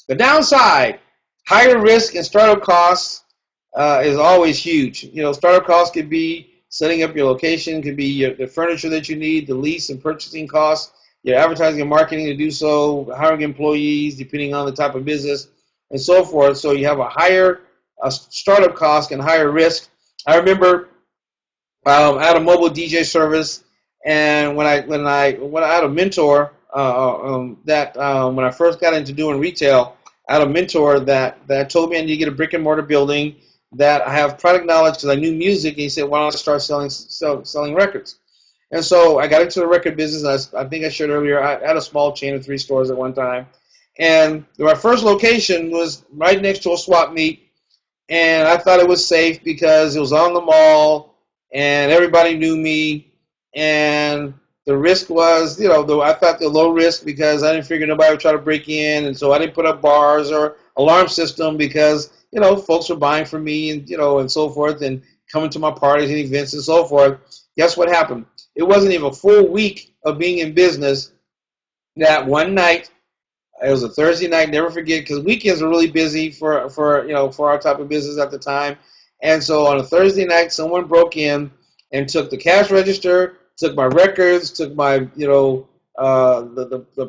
The downside, higher risk and startup costs is always huge. Startup costs could be setting up your location, could be the furniture that you need, the lease and purchasing costs, your advertising and marketing to do so, hiring employees, depending on the type of business, and so forth. So you have a higher startup cost and higher risk. I remember I had a mobile DJ service, and when I had a mentor when I first got into doing retail, I had a mentor that told me I need to get a brick and mortar building, that I have product knowledge because I knew music, and he said, why don't I start selling records? And so I got into the record business. I think I shared earlier, I had a small chain of 3 stores at one time, and my first location was right next to a swap meet, and I thought it was safe because it was on the mall and everybody knew me, and the risk was, I thought the low risk because I didn't figure nobody would try to break in, and so I didn't put up bars or alarm system because, folks were buying from me and, and so forth, and coming to my parties and events and so forth. Guess what happened? It wasn't even a full week of being in business that one night, it was a Thursday night, never forget, because weekends were really busy for our type of business at the time. And so on a Thursday night, someone broke in and took the cash register, took my records, took my the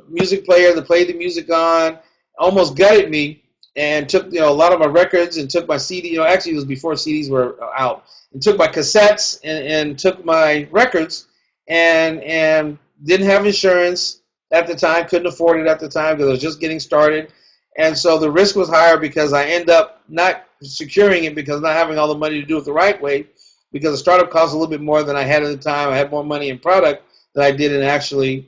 music player that played the music on, almost gutted me, and took a lot of my records and took my CD. Actually it was before CDs were out, and took my cassettes and took my records, and didn't have insurance at the time, couldn't afford it at the time because I was just getting started. And so the risk was higher because I end up not securing it because not having all the money to do it the right way, because the startup cost a little bit more than I had at the time. I had more money in product than I did in actually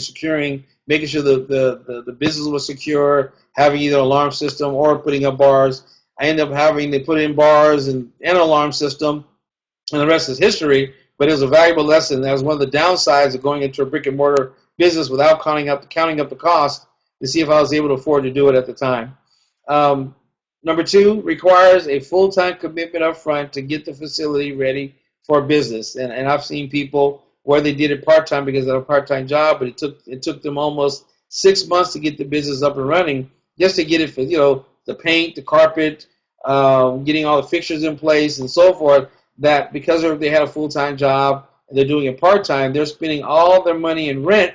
securing, making sure the business was secure, having either an alarm system or putting up bars. I ended up having to put in bars and an alarm system, and the rest is history. But it was a valuable lesson. That was one of the downsides of going into a brick and mortar business without counting up the cost to see if I was able to afford to do it at the time. Number 2, requires a full-time commitment up front to get the facility ready for business. And I've seen people where they did it part-time because they had a part-time job, but it took them almost 6 months to get the business up and running, just to get it for the paint, the carpet, getting all the fixtures in place and so forth. That because they had a full-time job and they're doing it part-time, they're spending all their money in rent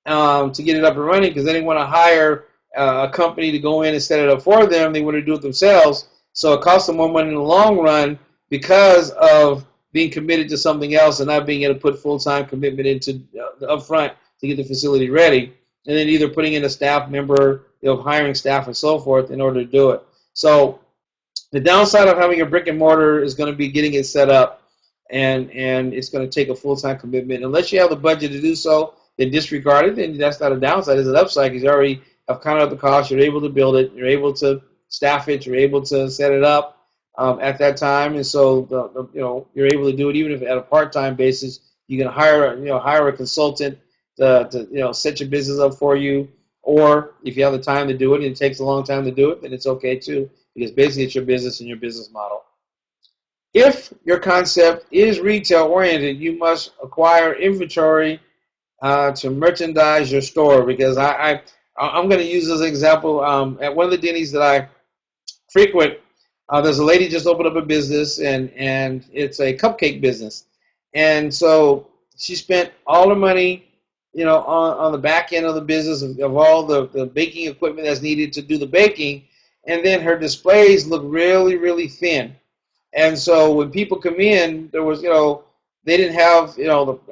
to get it up and running because they didn't want to hire a company to go in and set it up for them. They wanted to do it themselves. So it cost them more money in the long run because of being committed to something else and not being able to put full-time commitment into the upfront to get the facility ready, and then either putting in a staff member, hiring staff and so forth in order to do it. So the downside of having a brick and mortar is going to be getting it set up, and it's going to take a full-time commitment. Unless you have the budget to do so, then disregard it. Then that's not a downside; it's an upside because you already have counted up the cost. You're able to build it. You're able to staff it. You're able to set it up at that time, and so you're able to do it even if at a part-time basis. You can hire a consultant to set your business up for you, or if you have the time to do it and it takes a long time to do it, then it's okay too, because basically it's your business and your business model. If your concept is retail oriented, you must acquire inventory to merchandise your store, because I'm going to use this example. At one of the Denny's that I frequent, there's a lady just opened up a business, and it's a cupcake business. And so she spent all her money, on the back end of the business of all the baking equipment that's needed to do the baking, and then her displays look really, really thin. And so when people come in, there was, they didn't have,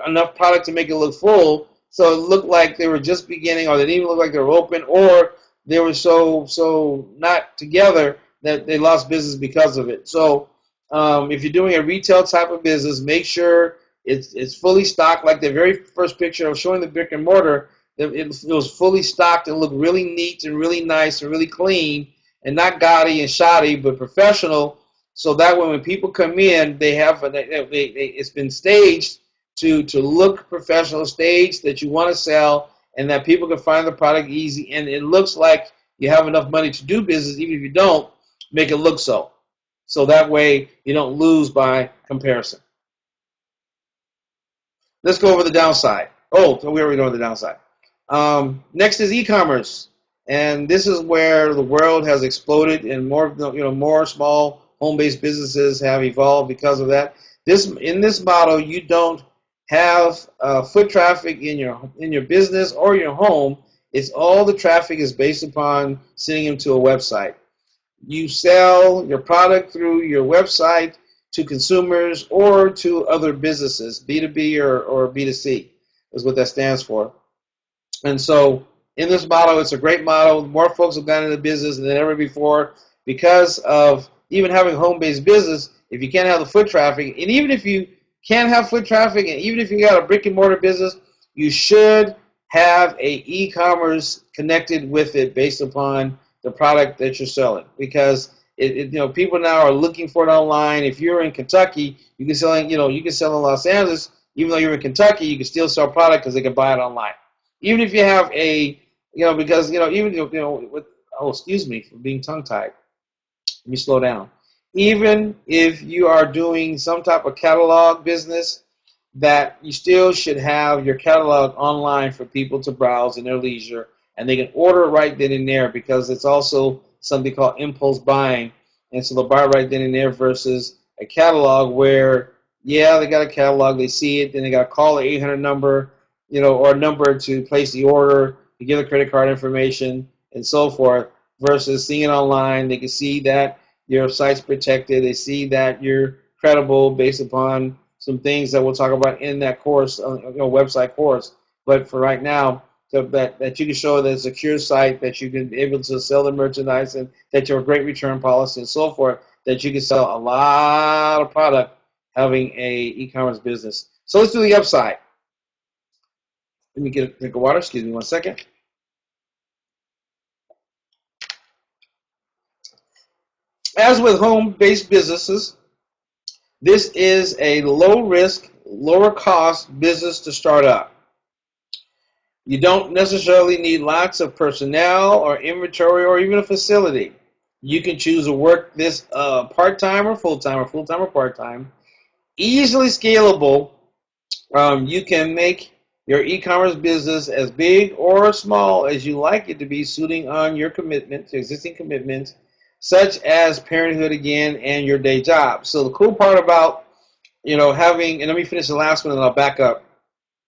enough product to make it look full. So it looked like they were just beginning, or they didn't even look like they were open, or they were so not together that they lost business because of it. So if you're doing a retail type of business, make sure it's fully stocked. Like the very first picture I was showing, the brick and mortar, it was fully stocked and looked really neat and really nice and really clean, and not gaudy and shoddy, but professional. So that way, when people come in, it's been staged to look professional, staged that you want to sell, and that people can find the product easy, and it looks like you have enough money to do business. Even if you don't, make it look so. So that way you don't lose by comparison. Let's go over the downside. Oh, we already know the downside. Next is e-commerce, and this is where the world has exploded, and more small home-based businesses have evolved because of that. In this model, you don't have foot traffic in your business or your home. It's all the traffic is based upon sending them to a website. You sell your product through your website to consumers or to other businesses, B2B or B2C is what that stands for. And so in this model, it's a great model. More folks have gone into business than ever before because of even having home-based business. If you can't have the foot traffic, and even if you can't have foot traffic, and even if you got a brick-and-mortar business, you should have a e-commerce connected with it based upon the product that you're selling, because people now are looking for it online. If you're in Kentucky, you can sell in Los Angeles. Even though you're in Kentucky, you can still sell product because they can buy it online. Even if you have excuse me for being tongue-tied. Let me slow down. Even if you are doing some type of catalog business, that you still should have your catalog online for people to browse in their leisure, and they can order right then and there, because it's also something called impulse buying, and so they'll buy right then and there versus a catalog where, yeah, they got a catalog, they see it, then they got to call the 800 number, or a number to place the order, to give the credit card information, and so forth, versus seeing it online. They can see that your site's protected. They see that you're credible based upon some things that we'll talk about in that course, website course. But for right now, that you can show that it's a secure site, that you can be able to sell the merchandise, and that you have a great return policy and so forth, that you can sell a lot of product having a e-commerce business. So let's do the upside. Let me get a drink of water. Excuse me 1 second. As with home-based businesses, this is a low-risk, lower-cost business to start up. You don't necessarily need lots of personnel or inventory or even a facility. You can choose to work this part-time or full-time, or full-time or part-time. Easily scalable. You can make your e-commerce business as big or small as you like it to be, suiting on your commitments, existing commitments, such as parenthood again and your day job. So the cool part about having, and let me finish the last one and I'll back up.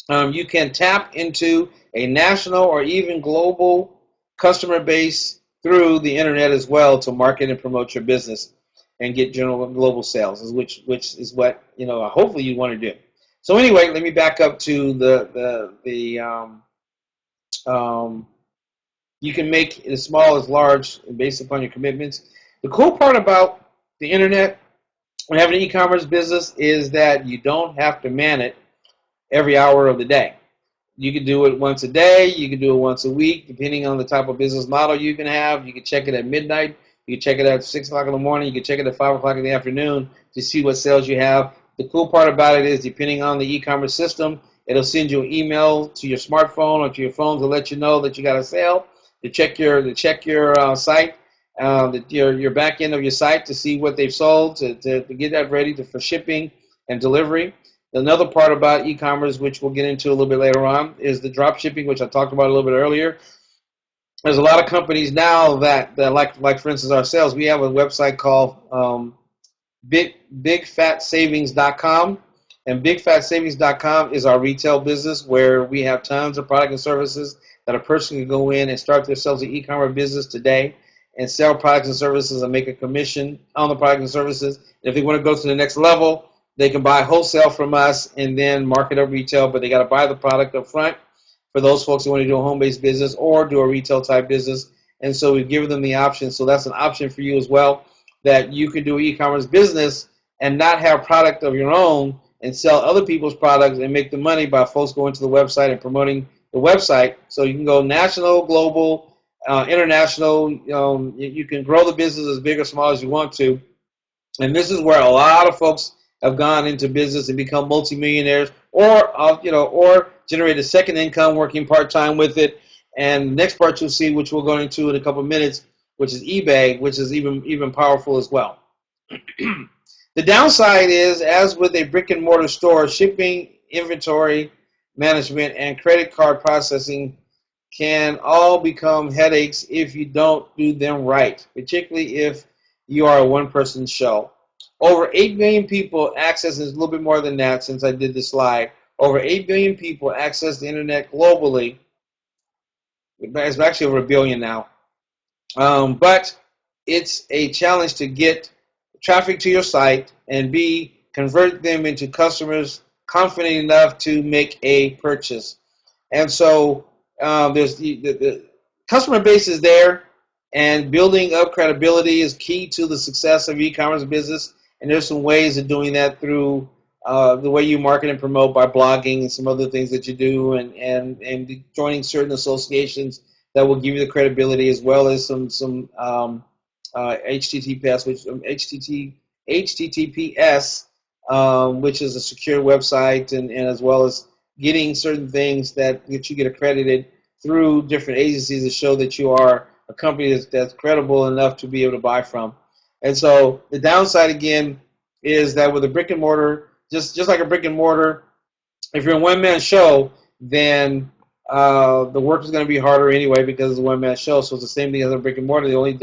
You can tap into a national or even global customer base through the internet as well to market and promote your business and get general global sales, which is what hopefully you want to do. So anyway, let me back up to you can make it as small as large based upon your commitments. The cool part about the internet and having an e-commerce business is that you don't have to man it every hour of the day. You can do it once a day. You can do it once a week, depending on the type of business model you can have. You can check it at midnight. You can check it at 6 o'clock in the morning. You can check it at 5 o'clock in the afternoon to see what sales you have. The cool part about it is, depending on the e-commerce system, it'll send you an email to your smartphone or to your phone to let you know that you got a sale. To check your site, your back end of your site to see what they've sold, to get that ready for shipping and delivery. Another part about e-commerce, which we'll get into a little bit later on, is the drop shipping, which I talked about a little bit earlier. There's a lot of companies now that like for instance ourselves, we have a website called bigfatsavings.com, and bigfatsavings.com is our retail business where we have tons of product and services that a person can go in and start themselves an e-commerce business today and sell products and services and make a commission on the products and services. And if they want to go to the next level, they can buy wholesale from us and then market up retail, but they got to buy the product up front for those folks who want to do a home-based business or do a retail type business. And so we've given them the option. So that's an option for you as well, that you can do an e-commerce business and not have product of your own and sell other people's products and make the money by folks going to the website and promoting the website. So you can go national, global, international. You can grow the business as big or small as you want to. And this is where a lot of folks have gone into business and become multimillionaires, or generate a second income working part-time with it. And the next part you'll see, which we'll go into in a couple of minutes, which is eBay, which is even powerful as well. The downside is, as with a brick and mortar store, shipping, inventory management, and credit card processing can all become headaches if you don't do them right, particularly if you are a one-person show. Over 8 billion people access, and it's a little bit more than that since I did this slide, over 8 billion people access the internet globally. It's actually over a billion now. But it's a challenge to get traffic to your site and convert them into customers confident enough to make a purchase. And so there's the customer base is there, and building up credibility is key to the success of e-commerce business. And there's some ways of doing that through the way you market and promote by blogging and some other things that you do, and joining certain associations that will give you the credibility, as well as some HTTPS, HTTPS, which is a secure website, and as well as getting certain things that you get accredited through different agencies to show that you are a company that's credible enough to be able to buy from. And so the downside, again, is that with a brick and mortar, just like a brick and mortar, if you're a one-man show, then the work is going to be harder anyway because it's a one-man show. So it's the same thing as a brick and mortar. The other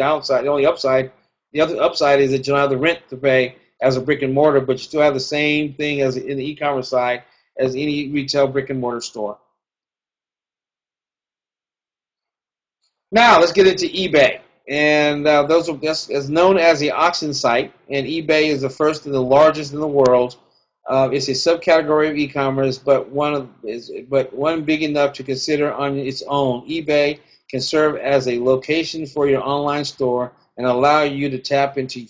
upside is that you don't have the rent to pay as a brick and mortar, but you still have the same thing as in the e-commerce side as any retail brick and mortar store. Now let's get into eBay, and that's known as the auction site. And eBay is the first and the largest in the world. It's a subcategory of e-commerce, but one big enough to consider on its own. eBay can serve as a location for your online store and allow you to tap into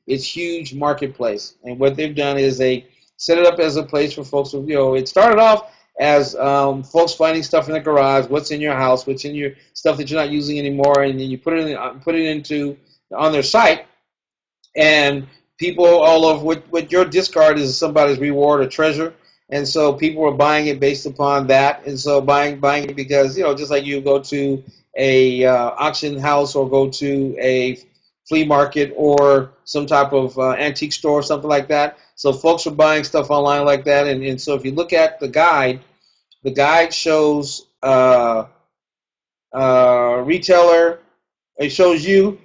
its huge marketplace. And what they've done is they set it up as a place for folks. It started off as folks finding stuff in the garage, what's in your house, what's in your stuff that you're not using anymore, and then you put it into on their site, and people all over what your discard is somebody's reward or treasure. And so people are buying it based upon that, and so buying it because just like you go to a auction house or go to a flea market or some type of antique store or something like that. So folks are buying stuff online like that, and so if you look at the guide shows retailer. It shows you.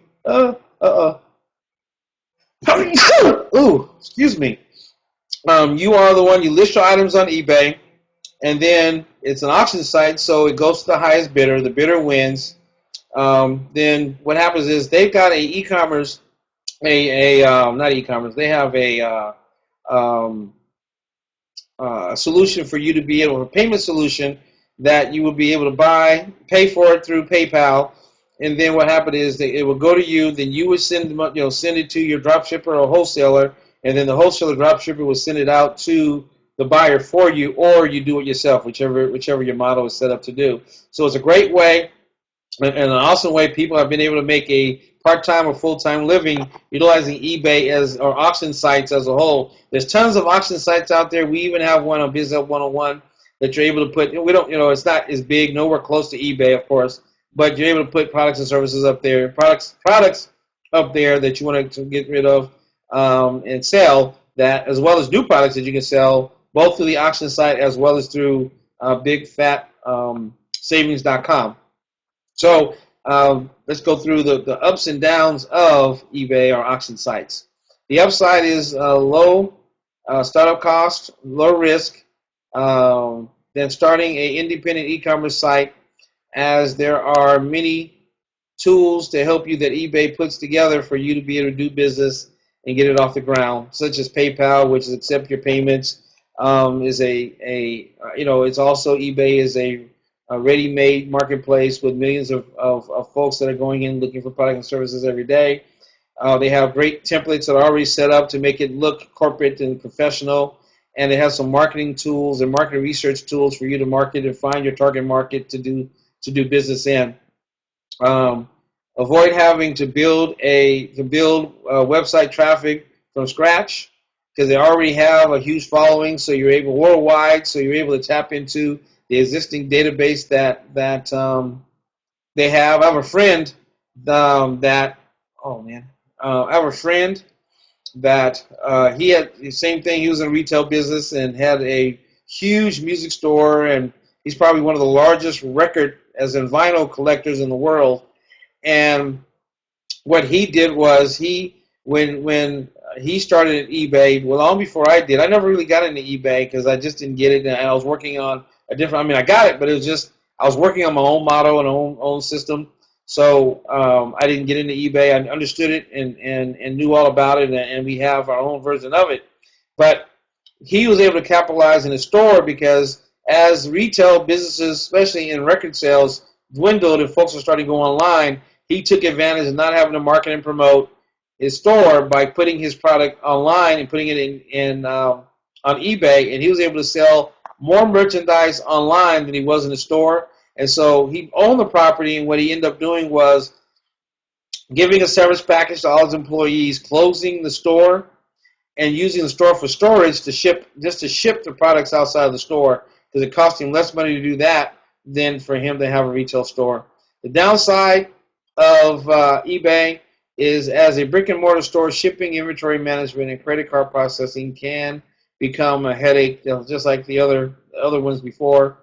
Ooh, excuse me. You are the one. You list your items on eBay, and then it's an auction site, so it goes to the highest bidder. The bidder wins. Then what happens is they've got a e-commerce, not e-commerce. They have a solution for you to be able, a payment solution that you will be able to pay for it through PayPal. And then what happened is that it will go to you. Then you would send it to your dropshipper or wholesaler, and then the wholesaler dropshipper will send it out to the buyer for you, or you do it yourself, whichever your model is set up to do. So it's a great way and an awesome way people have been able to make a part-time or full-time living utilizing eBay or auction sites as a whole. There's tons of auction sites out there. We even have one on Biz Startup 101 that you're able to put. We don't, it's not as big, nowhere close to eBay, of course, but you're able to put products and services up there, products up there that you want to get rid of and sell that, as well as new products that you can sell both through the auction site as well as through bigfatsavings.com. So let's go through the ups and downs of eBay or auction sites. The upside is low startup cost, low risk, then starting an independent e-commerce site, as there are many tools to help you that eBay puts together for you to be able to do business and get it off the ground, such as PayPal, which is accept your payments, it's also eBay is a ready-made marketplace with millions of folks that are going in looking for products and services every day. They have great templates that are already set up to make it look corporate and professional, and they have some marketing tools and market research tools for you to market and find your target market to do business in. Avoid having to build website traffic from scratch, because they already have a huge following, so you're able worldwide, so you're able to tap into the existing database that they have. I have a friend that, oh man, I have a friend that he had the same thing. He was in retail business and had a huge music store, and he's probably one of the largest record as in vinyl collectors in the world. And what he did was when he started at eBay, well, long before I did. I never really got into eBay because I just didn't get it, and I was working on a different. I mean, I got it, but it was just I was working on my own model and own system. So I didn't get into eBay. I understood it and knew all about it, and we have our own version of it. But he was able to capitalize in his store because as retail businesses, especially in record sales, dwindled and folks are starting to go online, he took advantage of not having to market and promote his store by putting his product online and putting it in on eBay, and he was able to sell more merchandise online than he was in the store. And so he owned the property, and what he ended up doing was giving a service package to all his employees, closing the store, and using the store for storage to ship the products outside of the store because it cost him less money to do that than for him to have a retail store. The downside of eBay is as a brick and mortar store, shipping, inventory management, and credit card processing can become a headache, just like the other ones before.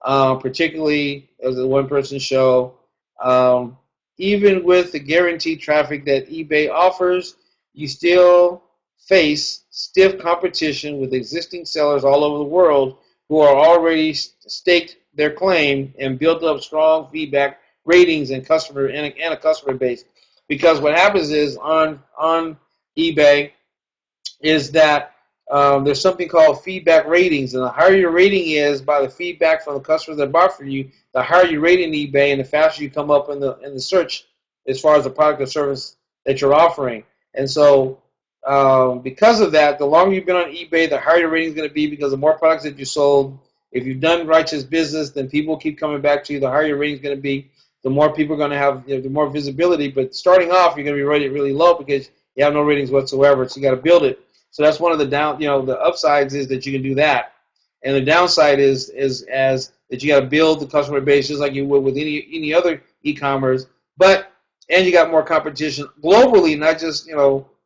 Particularly as a one-person show. Even with the guaranteed traffic that eBay offers, you still face stiff competition with existing sellers all over the world who are already staked their claim and built up strong feedback ratings and a customer base. Because what happens is on eBay is that there's something called feedback ratings, and the higher your rating is by the feedback from the customers that bought from you, the higher you rate in eBay, and the faster you come up in the search as far as the product or service that you're offering. And so, because of that, the longer you've been on eBay, the higher your rating is going to be because the more products that you sold. If you've done righteous business, then people keep coming back to you. The higher your rating is going to be, the more people are going to have, the more visibility. But starting off, you're going to be rated really low because you have no ratings whatsoever. So you got to build it. So that's one of the the upsides is that you can do that, and the downside is as that you got to build the customer base just like you would with any other e-commerce. And you got more competition globally, not just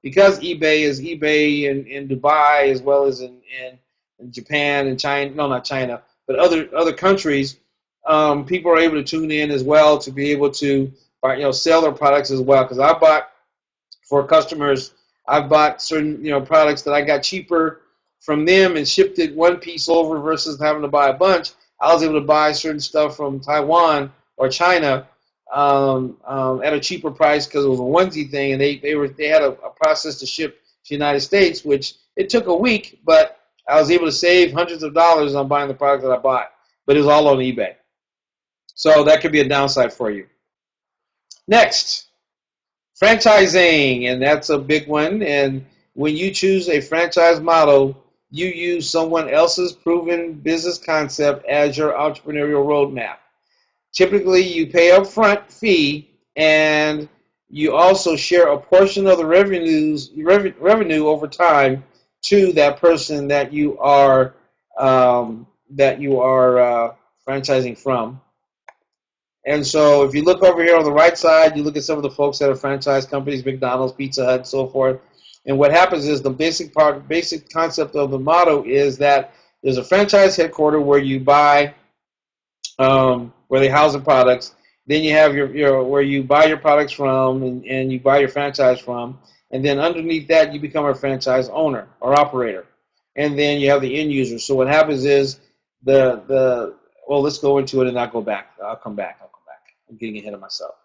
because eBay is eBay in Dubai as well as in Japan and China. No, not China, but other countries. People are able to tune in as well to be able to sell their products as well. Because I bought for customers. I've bought certain products that I got cheaper from them and shipped it one piece over versus having to buy a bunch. I was able to buy certain stuff from Taiwan or China at a cheaper price because it was a onesie thing, and they had a process to ship to the United States, which it took a week, but I was able to save hundreds of dollars on buying the product that I bought. But it was all on eBay, so that could be a downside for you. Next. Franchising, and that's a big one. And when you choose a franchise model, you use someone else's proven business concept as your entrepreneurial roadmap. Typically, you pay a upfront fee, and you also share a portion of the revenue over time to that person that you are franchising from. And so if you look over here on the right side, you look at some of the folks that are franchise companies, McDonald's, Pizza Hut, and so forth. And what happens is the basic concept of the motto is that there's a franchise headquarters where you buy, where they house the products. Then you have your where you buy your products from and you buy your franchise from. And then underneath that, you become a franchise owner or operator. And then you have the end user. So what happens is well, let's go into it and I'll go back. I'll come back. I'm getting ahead of myself.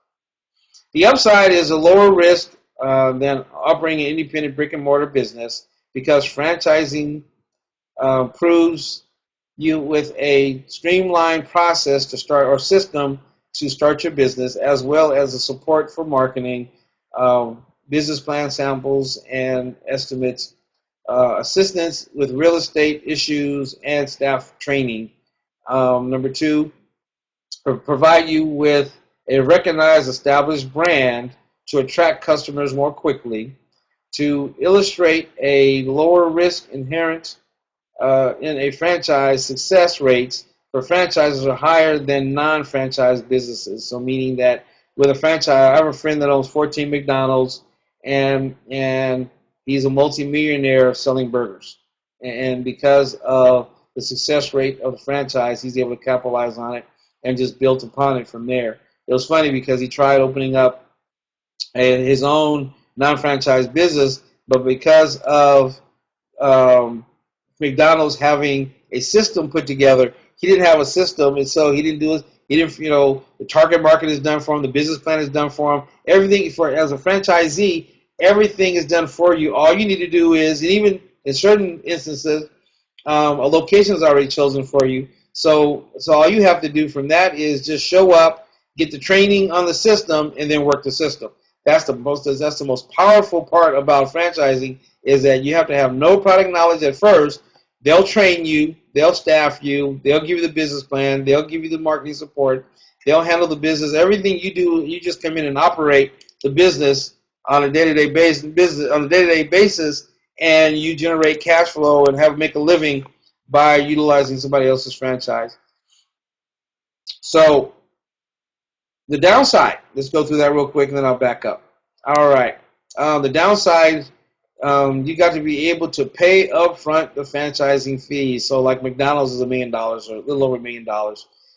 The upside is a lower risk than operating an independent brick and mortar business because franchising proves you with a streamlined process to start or system to start your business, as well as the support for marketing, business plan samples and estimates, assistance with real estate issues, and staff training. Number two, provide you with a recognized, established brand to attract customers more quickly, to illustrate a lower risk inherent in a franchise. Success rates for franchises are higher than non-franchise businesses. So meaning that with a franchise, I have a friend that owns 14 McDonald's, and he's a multimillionaire selling burgers. And because of the success rate of the franchise, he's able to capitalize on it and just built upon it from there. It was funny because he tried opening up his own non-franchise business, but because of McDonald's having a system put together, he didn't have a system, and so he didn't do it. He didn't, the target market is done for him, the business plan is done for him. Everything for as a franchisee, everything is done for you. All you need to do is, and even in certain instances, a location is already chosen for you. So all you have to do from that is just show up, get the training on the system, and then work the system. That's the most powerful part about franchising is that you have to have no product knowledge at first. They'll train you, they'll staff you, they'll give you the business plan, they'll give you the marketing support, they'll handle the business. Everything you do, you just come in and operate the business on a day-to-day basis, and you generate cash flow and make a living by utilizing somebody else's franchise. So the downside, let's go through that real quick and then I'll back up. All right. The downside, you got to be able to pay upfront the franchising fees. So like McDonald's is $1 million or a little over $1 million.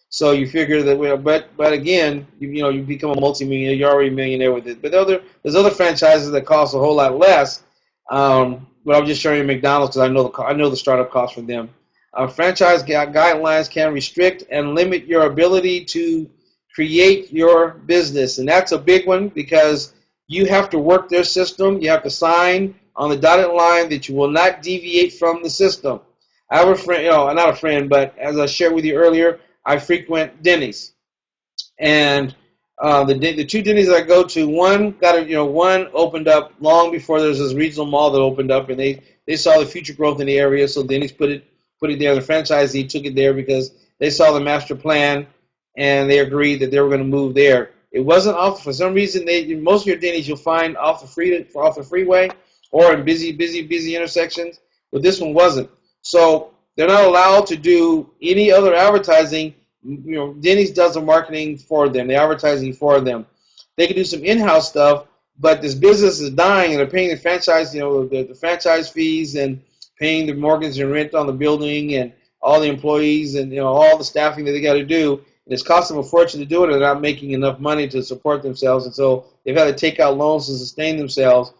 So you figure that, but again, you become a multi-millionaire. You're already a millionaire with it. But there's other franchises that cost a whole lot less. But I'm just showing you McDonald's because I know the startup cost for them. Franchise guidelines can restrict and limit your ability to create your business, and that's a big one because you have to work their system. You have to sign on the dotted line that you will not deviate from the system. I have a friend, not a friend, but as I shared with you earlier, I frequent Denny's, and the two Denny's that I go to, one opened up long before there's this regional mall that opened up, and they saw the future growth in the area, so Denny's put it there. The franchisee took it there because they saw the master plan, and they agreed that they were going to move there. It wasn't for some reason. Most of your Denny's you'll find off the freeway or in busy intersections, but this one wasn't. So they're not allowed to do any other advertising. Denny's does the marketing for them, the advertising for them. They can do some in-house stuff, but this business is dying, and they're paying the franchise, the franchise fees and paying the mortgage and rent on the building and all the employees and all the staffing that they got to do. And it's costing them a fortune to do it, and they're not making enough money to support themselves, and so they've had to take out loans to sustain themselves.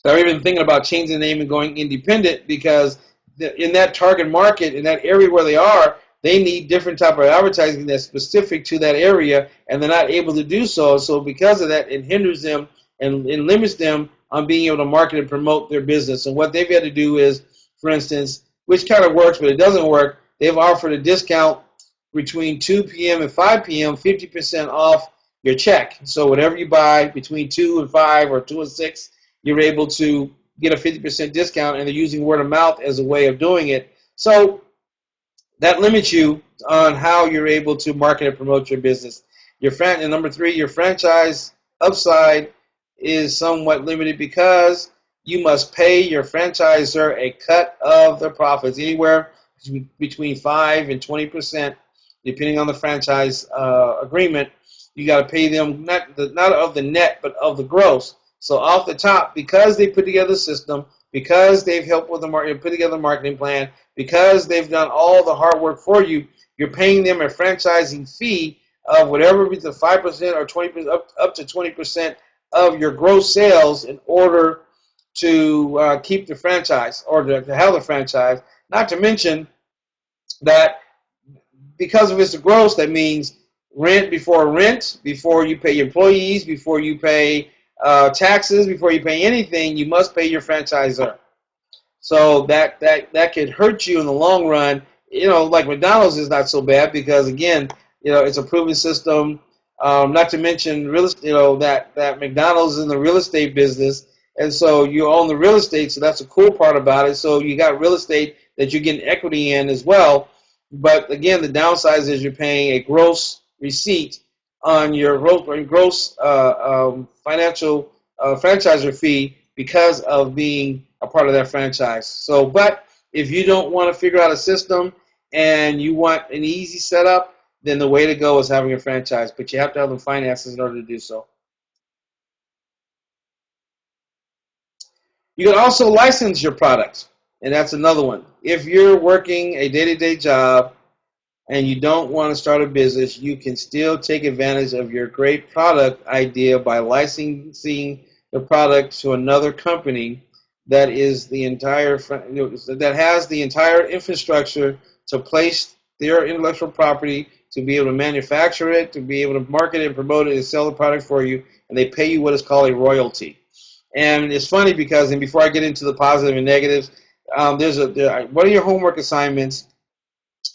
They're even thinking about changing the name and going independent because in that target market, in that area where they are, they need different type of advertising that's specific to that area, and they're not able to do so. So because of that, it hinders them and limits them on being able to market and promote their business. And what they've had to do is, for instance, which kind of works, but it doesn't work, they've offered a discount between 2 p.m. and 5 p.m., 50% off your check. So whatever you buy between 2 and 5 or 2 and 6, you're able to get a 50% discount, and they're using word of mouth as a way of doing it. So that limits you on how you're able to market and promote your business. And number 3, your franchise upside is somewhat limited because you must pay your franchisor a cut of the profits, anywhere between 5 and 20%, depending on the franchise agreement. You got to pay them not of the net, but of the gross. So off the top, because they put together a system, because they've helped with the market, put together a marketing plan, because they've done all the hard work for you, you're paying them a franchising fee of whatever between 5% or 20%, up to 20% of your gross sales in order to keep the franchise or to have the franchise. Not to mention that because of its gross, that means rent, before you pay employees, before you pay taxes, before you pay anything, you must pay your franchisor. So that could hurt you in the long run. Like McDonald's is not so bad because again, it's a proven system. Not to mention real estate, that McDonald's is in the real estate business, and so you own the real estate. So that's a cool part about it. So you got real estate that you're getting equity in as well. But again, the downside is you're paying a gross receipt on your gross financial franchisor fee because of being a part of that franchise. So, but if you don't want to figure out a system and you want an easy setup, then the way to go is having a franchise. But you have to have the finances in order to do so. You can also license your products, and that's another one. If you're working a day-to-day job and you don't want to start a business, you can still take advantage of your great product idea by licensing the product to another company that is the entire that has the entire infrastructure to place their intellectual property, to be able to manufacture it, to be able to market it and promote it and sell the product for you, and they pay you what is called a royalty. And it's funny because, and before I get into the positive and negatives, one of your homework assignments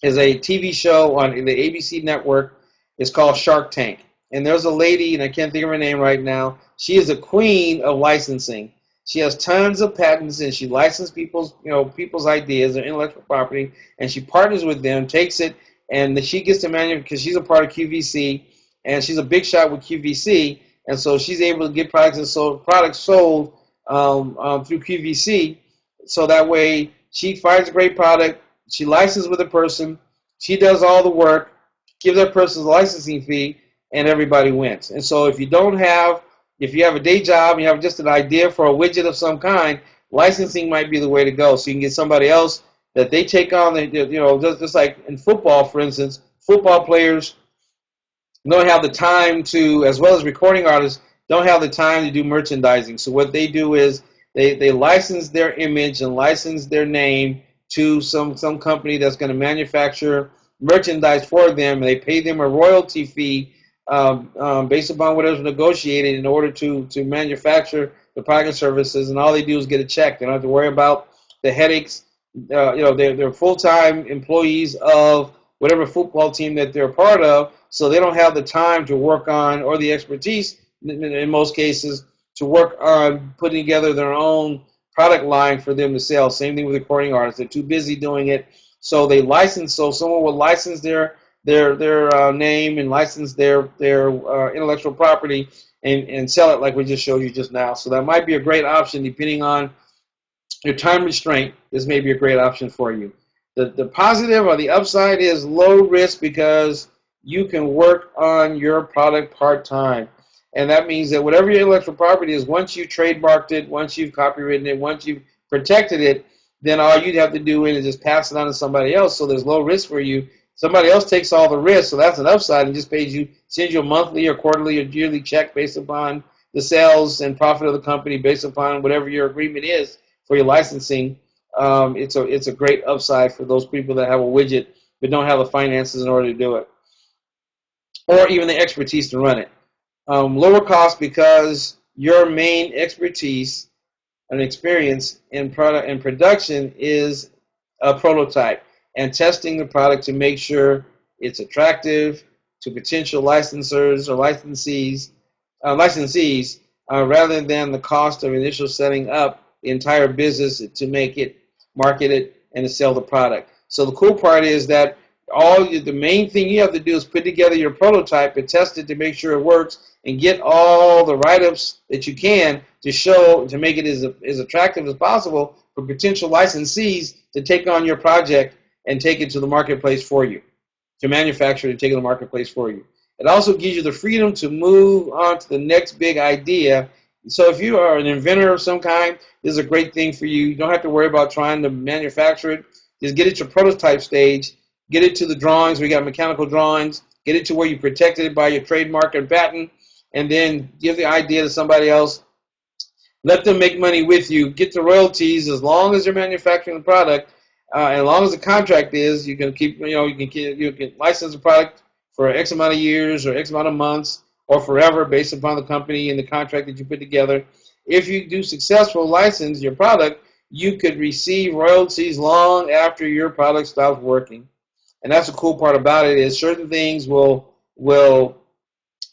is a TV show on the ABC network. It's called Shark Tank. And there's a lady, and I can't think of her name right now. She is a queen of licensing. She has tons of patents, and she licenses people's ideas, their intellectual property, and she partners with them, takes it, and she gets to manufacture because she's a part of QVC, and she's a big shot with QVC, and so she's able to get products sold through QVC, so that way she finds a great product. She licenses with a person. She does all the work, gives that person the licensing fee, and everybody wins. And so if you have a day job and you have just an idea for a widget of some kind, licensing might be the way to go. So you can get somebody else that they take on, just like in football, for instance, football players don't have the time to, as well as recording artists, don't have the time to do merchandising. So what they do is they license their image and license their name to some company that's going to manufacture merchandise for them, and they pay them a royalty fee based upon whatever's negotiated in order to manufacture the product and services, and all they do is get a check. They don't have to worry about the headaches. They're full-time employees of whatever football team that they're a part of, so they don't have the time to work on, or the expertise in most cases, to work on putting together their own product line for them to sell. Same thing with recording artists. They're too busy doing it, so they license. So someone will license their name and license their intellectual property and sell it like we just showed you just now. So that might be a great option depending on your time restraint. This may be a great option for you. The positive or the upside is low risk because you can work on your product part-time. And that means that whatever your intellectual property is, once you've trademarked it, once you've copywritten it, once you've protected it, then all you'd have to do is just pass it on to somebody else. So there's low risk for you. Somebody else takes all the risk, so that's an upside, and just sends you a monthly or quarterly or yearly check based upon the sales and profit of the company, based upon whatever your agreement is for your licensing. It's a great upside for those people that have a widget but don't have the finances in order to do it, or even the expertise to run it. Lower cost because your main expertise and experience in product and production is a prototype and testing the product to make sure it's attractive to potential licensors or licensees, rather than the cost of initial setting up the entire business to make it, market it, and to sell the product. So the cool part is that the main thing you have to do is put together your prototype and test it to make sure it works, and get all the write-ups that you can to make it as attractive as possible for potential licensees to take on your project and take it to the marketplace for you, to manufacture it and take it to the marketplace for you. It also gives you the freedom to move on to the next big idea. So if you are an inventor of some kind, this is a great thing for you. You don't have to worry about trying to manufacture it. Just get it to prototype stage, get it to the drawings. We got mechanical drawings. Get it to where you protected it by your trademark and patent, and then give the idea to somebody else. Let them make money with you. Get the royalties as long as you're manufacturing the product. And as long as the contract is, you can you can license the product for X amount of years or X amount of months or forever based upon the company and the contract that you put together. If you do successful license your product, you could receive royalties long after your product stops working. And that's the cool part about it, is certain things will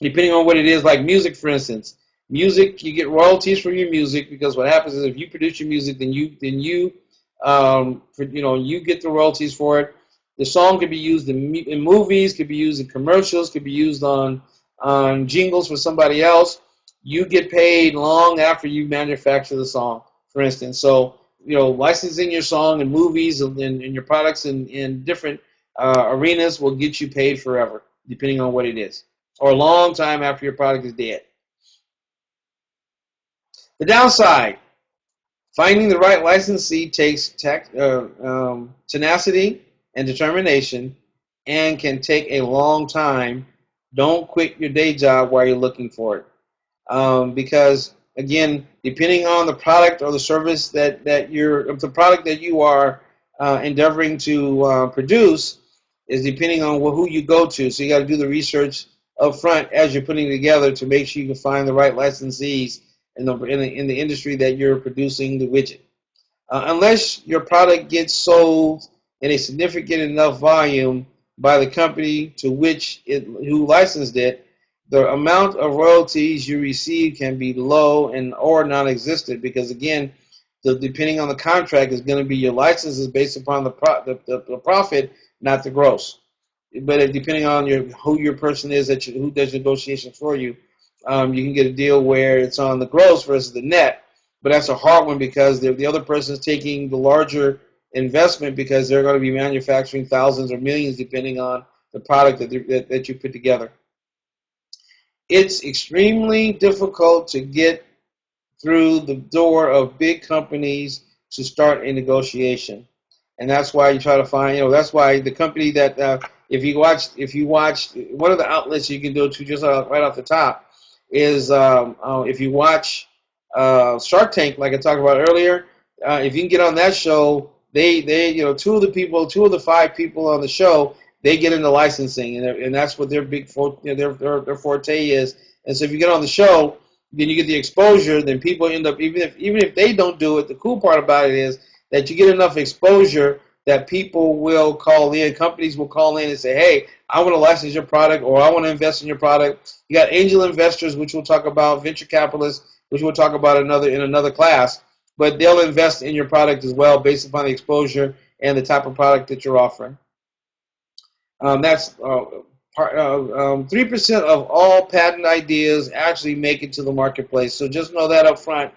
depending on what it is, like music, for instance. Music, you get royalties from your music, because what happens is if you produce your music, then you get the royalties for it. The song could be used in movies, could be used in commercials, could be used on jingles for somebody else. You get paid long after you manufacture the song, for instance. So, licensing your song in movies and your products in different arenas will get you paid forever, depending on what it is, or a long time after your product is dead. The downside, Finding the right licensee takes tenacity and determination and can take a long time. Don't quit your day job while you're looking for it. Because again, depending on the product or the service the product that you are endeavoring to produce is depending on who you go to. So you got to do the research up front as you're putting it together to make sure you can find the right licensees in the industry that you're producing the widget. Unless your product gets sold in a significant enough volume by the company to which who licensed it, the amount of royalties you receive can be low and or non-existent because again, depending on the contract is going to be your license is based upon the profit, not the gross. But depending on who your person is who does negotiations for you, you can get a deal where it's on the gross versus the net. But that's a hard one because the other person is taking the larger investment because they're going to be manufacturing thousands or millions depending on the product that you put together. It's extremely difficult to get through the door of big companies to start a negotiation. And that's why you try to find, that's why the company that, if you watch, one of the outlets you can go to just right off the top is if you watch Shark Tank, like I talked about earlier, if you can get on that show, they two of the five people on the show, they get into licensing, and that's what their big their forte is. And so if you get on the show, then you get the exposure. Then people end up even if they don't do it. The cool part about it is that you get enough exposure that people will call in. Companies will call in and say, "Hey, I want to license your product, or I want to invest in your product." You got angel investors, which we'll talk about, venture capitalists, which we'll talk about in another class. But they'll invest in your product as well, based upon the exposure and the type of product that you're offering. That's 3% of all patent ideas actually make it to the marketplace. So just know that up front,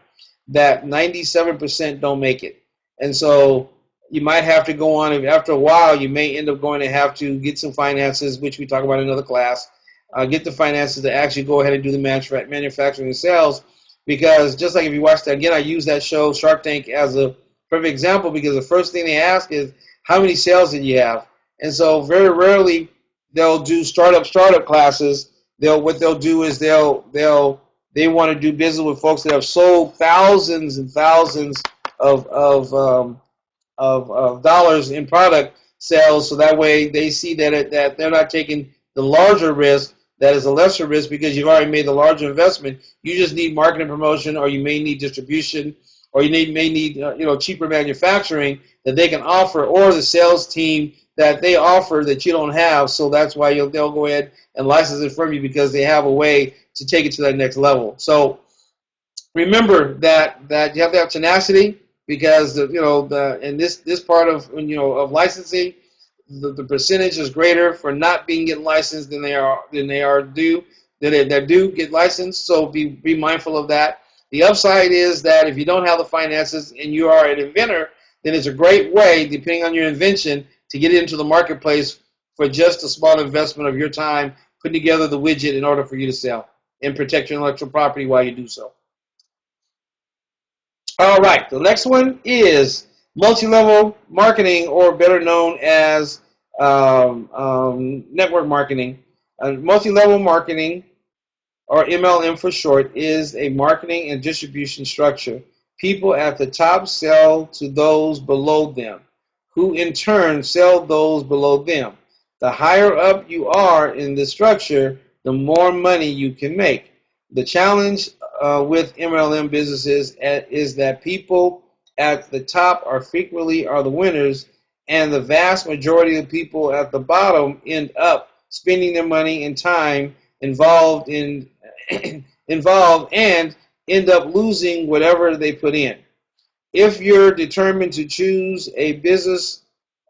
that 97% don't make it. And so you might have to go on, and after a while, you may end up going to have to get some finances, which we talk about in another class, get the finances to actually go ahead and do the manufacturing and sales. Because just like if you watch that, again, I use that show, Shark Tank, as a perfect example because the first thing they ask is, how many sales did you have? And so very rarely they'll do startup classes. What they'll do is they want to do business with folks that have sold thousands and thousands of dollars in product sales, so that way they see that they're not taking the larger risk. That is a lesser risk because you've already made the larger investment. You just need marketing promotion, or you may need distribution, or you may need cheaper manufacturing that they can offer, or the sales team that they offer that you don't have. So that's why they'll go ahead and license it from you because they have a way to take it to that next level. So remember that you have to have tenacity because in this part of licensing, the percentage is greater for not getting licensed than that do get licensed. So be mindful of that. The upside is that if you don't have the finances and you are an inventor, then it's a great way, depending on your invention, to get into the marketplace for just a small investment of your time, putting together the widget in order for you to sell and protect your intellectual property while you do so. All right, the next one is multi-level marketing, or better known as network marketing. Multi-level marketing, or MLM for short, is a marketing and distribution structure. People at the top sell to those below them, who in turn sell those below them. The higher up you are in the structure, the more money you can make. The challenge with MLM businesses is that people at the top frequently are the winners, and the vast majority of people at the bottom end up spending their money and time involved and end up losing whatever they put in. If you're determined to choose a business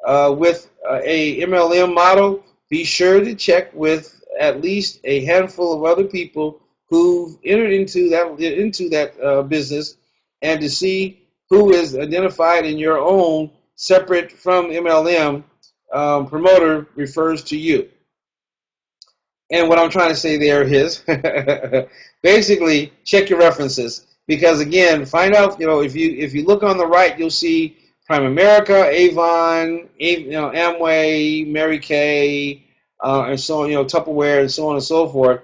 with a MLM model, be sure to check with at least a handful of other people who've entered into that business, and to see who is identified in your own separate from MLM promoter refers to you. And what I'm trying to say there is basically check your references. because again, find out, if you look on the right, you'll see Prime America, Avon, Amway, Mary Kay, and so on, Tupperware, and so on and so forth.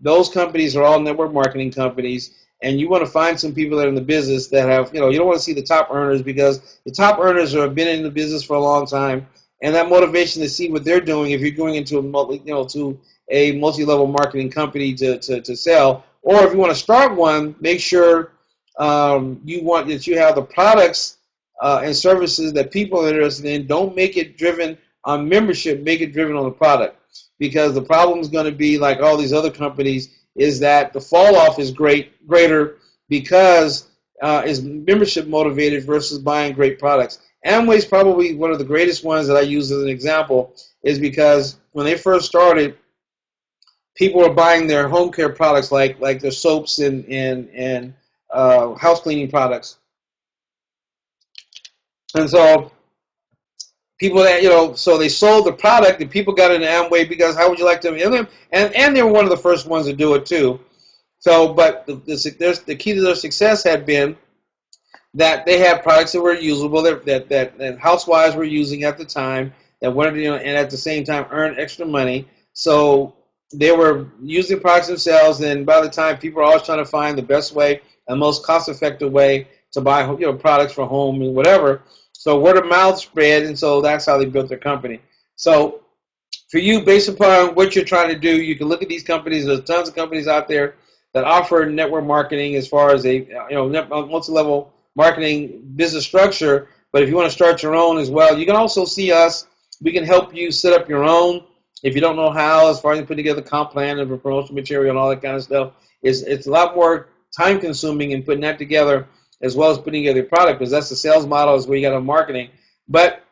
Those companies are all network marketing companies, and you want to find some people that are in the business that have, you don't want to see the top earners, because the top earners have been in the business for a long time, and that motivation to see what they're doing. If you're going into a multi-level marketing company to sell, or if you want to start one, make sure you have the products and services that people are interested in. Don't make it driven on membership, make it driven on the product, because the problem is going to be like all these other companies, is that the fall off is greater because is membership motivated versus buying great products. Amway is probably one of the greatest ones that I use as an example, is because when they first started, people were buying their home care products like their soaps and house cleaning products, and so people that so they sold the product, and people got into Amway because how would you like to? And they were one of the first ones to do it too. So, but the key to their success had been that they had products that were usable, that housewives were using at the time, that wanted to, and at the same time earn extra money. So they were using products themselves, and by the time, people are always trying to find the best way and most cost-effective way to buy products for home and whatever. So word of mouth spread, and so that's how they built their company. So for you, based upon what you're trying to do, you can look at these companies. There's tons of companies out there that offer network marketing as far as a multi-level marketing business structure. But if you want to start your own as well, you can also see us. We can help you set up your own. If you don't know how, as far as putting together a comp plan and promotional material and all that kind of stuff, it's a lot more time consuming in putting that together, as well as putting together a product, because that's the sales model, is where you got to marketing. But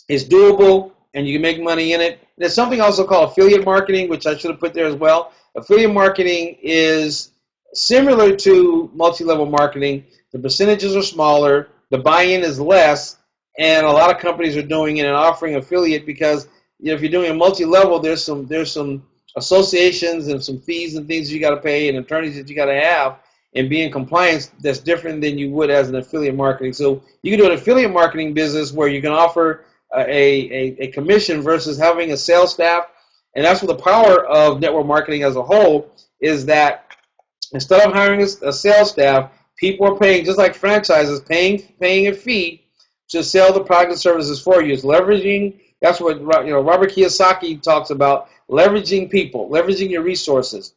it's doable, and you can make money in it. There's something also called affiliate marketing, which I should have put there as well. Affiliate marketing is similar to multi-level marketing. The percentages are smaller, the buy-in is less, and a lot of companies are doing it and offering affiliate because if you're doing a multi-level, there's some associations and some fees and things you got to pay and attorneys that you got to have, and be in compliance that's different than you would as an affiliate marketing. So you can do an affiliate marketing business where you can offer a commission versus having a sales staff. And that's what the power of network marketing as a whole is, that instead of hiring a sales staff, people are paying, just like franchises, paying a fee to sell the product and services for you. It's leveraging. That's what Robert Kiyosaki talks about: leveraging people, leveraging your resources.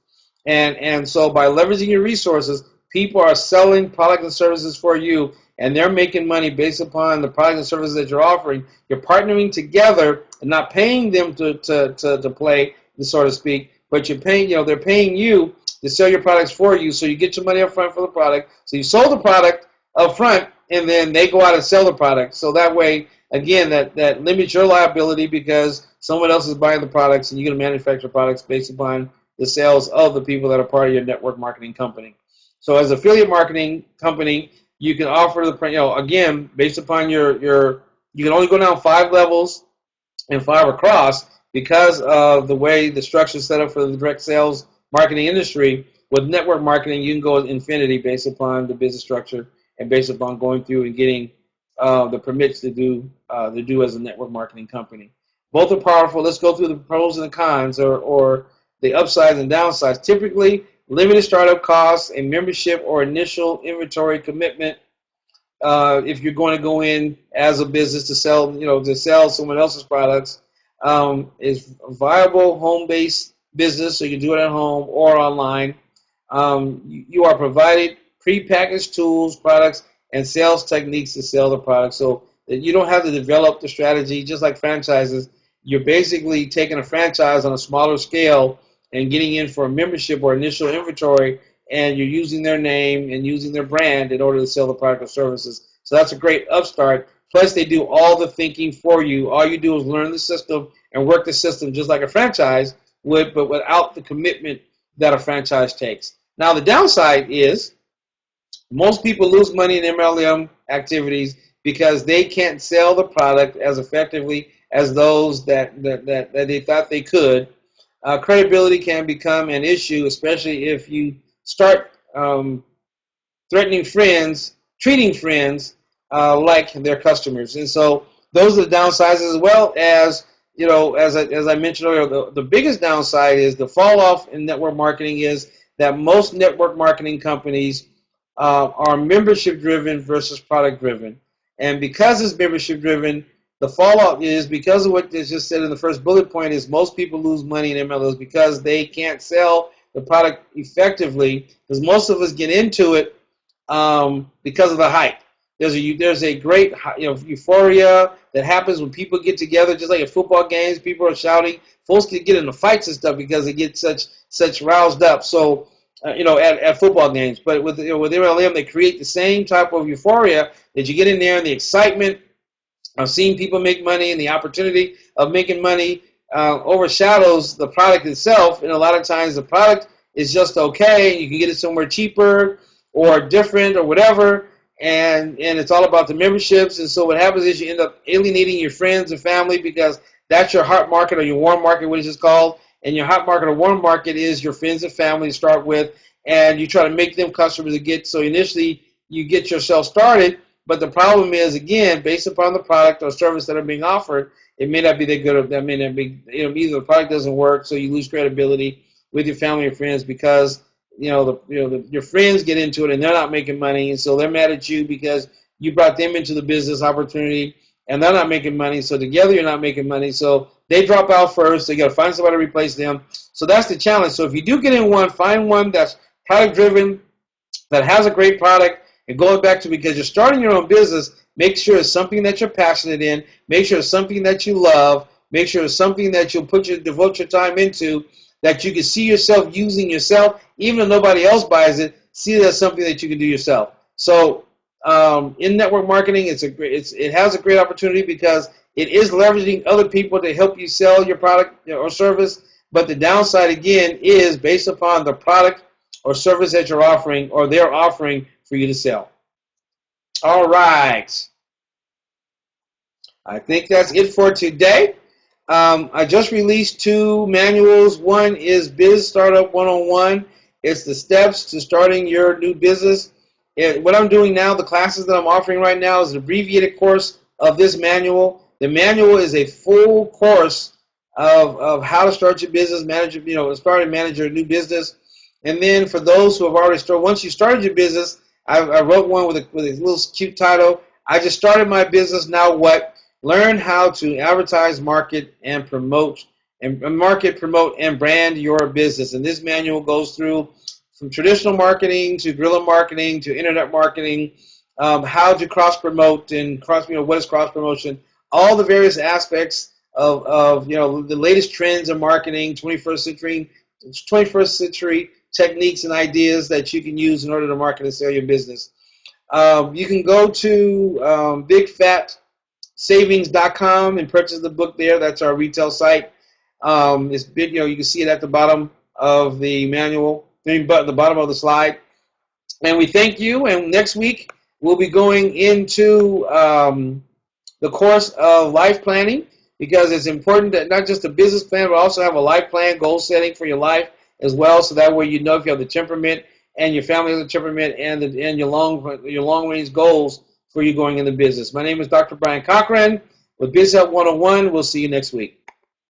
And so by leveraging your resources, people are selling products and services for you, and they're making money based upon the products and services that you're offering. You're partnering together and not paying them to play, so to speak, but you're paying, they're paying you to sell your products for you, so you get your money up front for the product. So you sold the product up front, and then they go out and sell the product. So that way, again, that limits your liability, because someone else is buying the products, and you're going to manufacture products based upon the sales of the people that are part of your network marketing company. So as an affiliate marketing company, you can offer again, based upon you can only go down 5 levels and 5 across, because of the way the structure is set up for the direct sales marketing industry. With network marketing, you can go infinity based upon the business structure and based upon going through and getting the permits to do as a network marketing company. Both are powerful. Let's go through the pros and the cons, or the upsides and downsides. Typically, limited startup costs, a membership or initial inventory commitment. If you're going to go in as a business to sell someone else's products, is viable home-based business, so you can do it at home or online. You are provided prepackaged tools, products, and sales techniques to sell the product, so that you don't have to develop the strategy. Just like franchises, you're basically taking a franchise on a smaller scale and getting in for a membership or initial inventory, and you're using their name and using their brand in order to sell the product or services. So that's a great upstart. Plus, they do all the thinking for you. All you do is learn the system and work the system just like a franchise would, but without the commitment that a franchise takes. Now, the downside is most people lose money in MLM activities because they can't sell the product as effectively as those that they thought they could. Credibility can become an issue, especially if you start threatening friends, treating friends like their customers. And so those are the downsides, as well as, as I mentioned earlier, the biggest downside is the fall off in network marketing is that most network marketing companies are membership driven versus product driven. And because it's membership driven, the fallout is because of what is just said in the first bullet point is most people lose money in MLOs because they can't sell the product effectively, because most of us get into it because of the hype. There's a great euphoria that happens when people get together, just like at football games. People are shouting. Folks can get into fights and stuff because they get such roused up. So at football games, but with MLM, they create the same type of euphoria that you get in there, and the excitement of seeing people make money and the opportunity of making money overshadows the product itself. And a lot of times the product is just okay. You can get it somewhere cheaper or different or whatever. And it's all about the memberships. And so what happens is you end up alienating your friends and family because that's your hot market or your warm market, what it's called. And your hot market or warm market is your friends and family to start with. And you try to make them customers to get. So initially you get yourself started. But the problem is, again, based upon the product or service that are being offered, it may not be that good. That may not be, either the product doesn't work, so you lose credibility with your family and friends because your friends get into it and they're not making money, and so they're mad at you because you brought them into the business opportunity and they're not making money. So together you're not making money. So they drop out first. They got to find somebody to replace them. So that's the challenge. So if you do get in one, find one that's product driven, that has a great product. And going back to, because you're starting your own business, make sure it's something that you're passionate in. Make sure it's something that you love. Make sure it's something that you'll devote your time into, that you can see yourself using yourself, even if nobody else buys it. See it as something that you can do yourself. So in network marketing, it has a great opportunity because it is leveraging other people to help you sell your product or service. But the downside, again, is based upon the product or service that you're offering or they're offering for you to sell. All right. I think that's it for today. I just released 2 manuals. One is Biz Startup 101. It's the steps to starting your new business. What I'm doing now, the classes that I'm offering right now, is an abbreviated course of this manual. The manual is a full course of how to start your business, start and manage your new business. And then for those who have already started, once you started your business, I wrote one with a little cute title. I just started my business. Now what? Learn how to advertise, market, and promote, and brand your business. And this manual goes through from traditional marketing to guerrilla marketing to internet marketing, how to cross promote and what is cross promotion, all the various aspects of the latest trends in marketing, 21st century techniques and ideas that you can use in order to market and sell your business. You can go to bigfatsavings.com and purchase the book there. That's our retail site. It's big. You can see it at the bottom of the manual, the bottom of the slide. And we thank you. And next week we'll be going into the course of life planning, because it's important that not just a business plan, but also have a life plan, goal setting for your life as well, so that way you know if you have the temperament and your family has the temperament and your long range goals for you going into business. My name is Dr. Brian Cochran with Biz Help 101. We'll see you next week.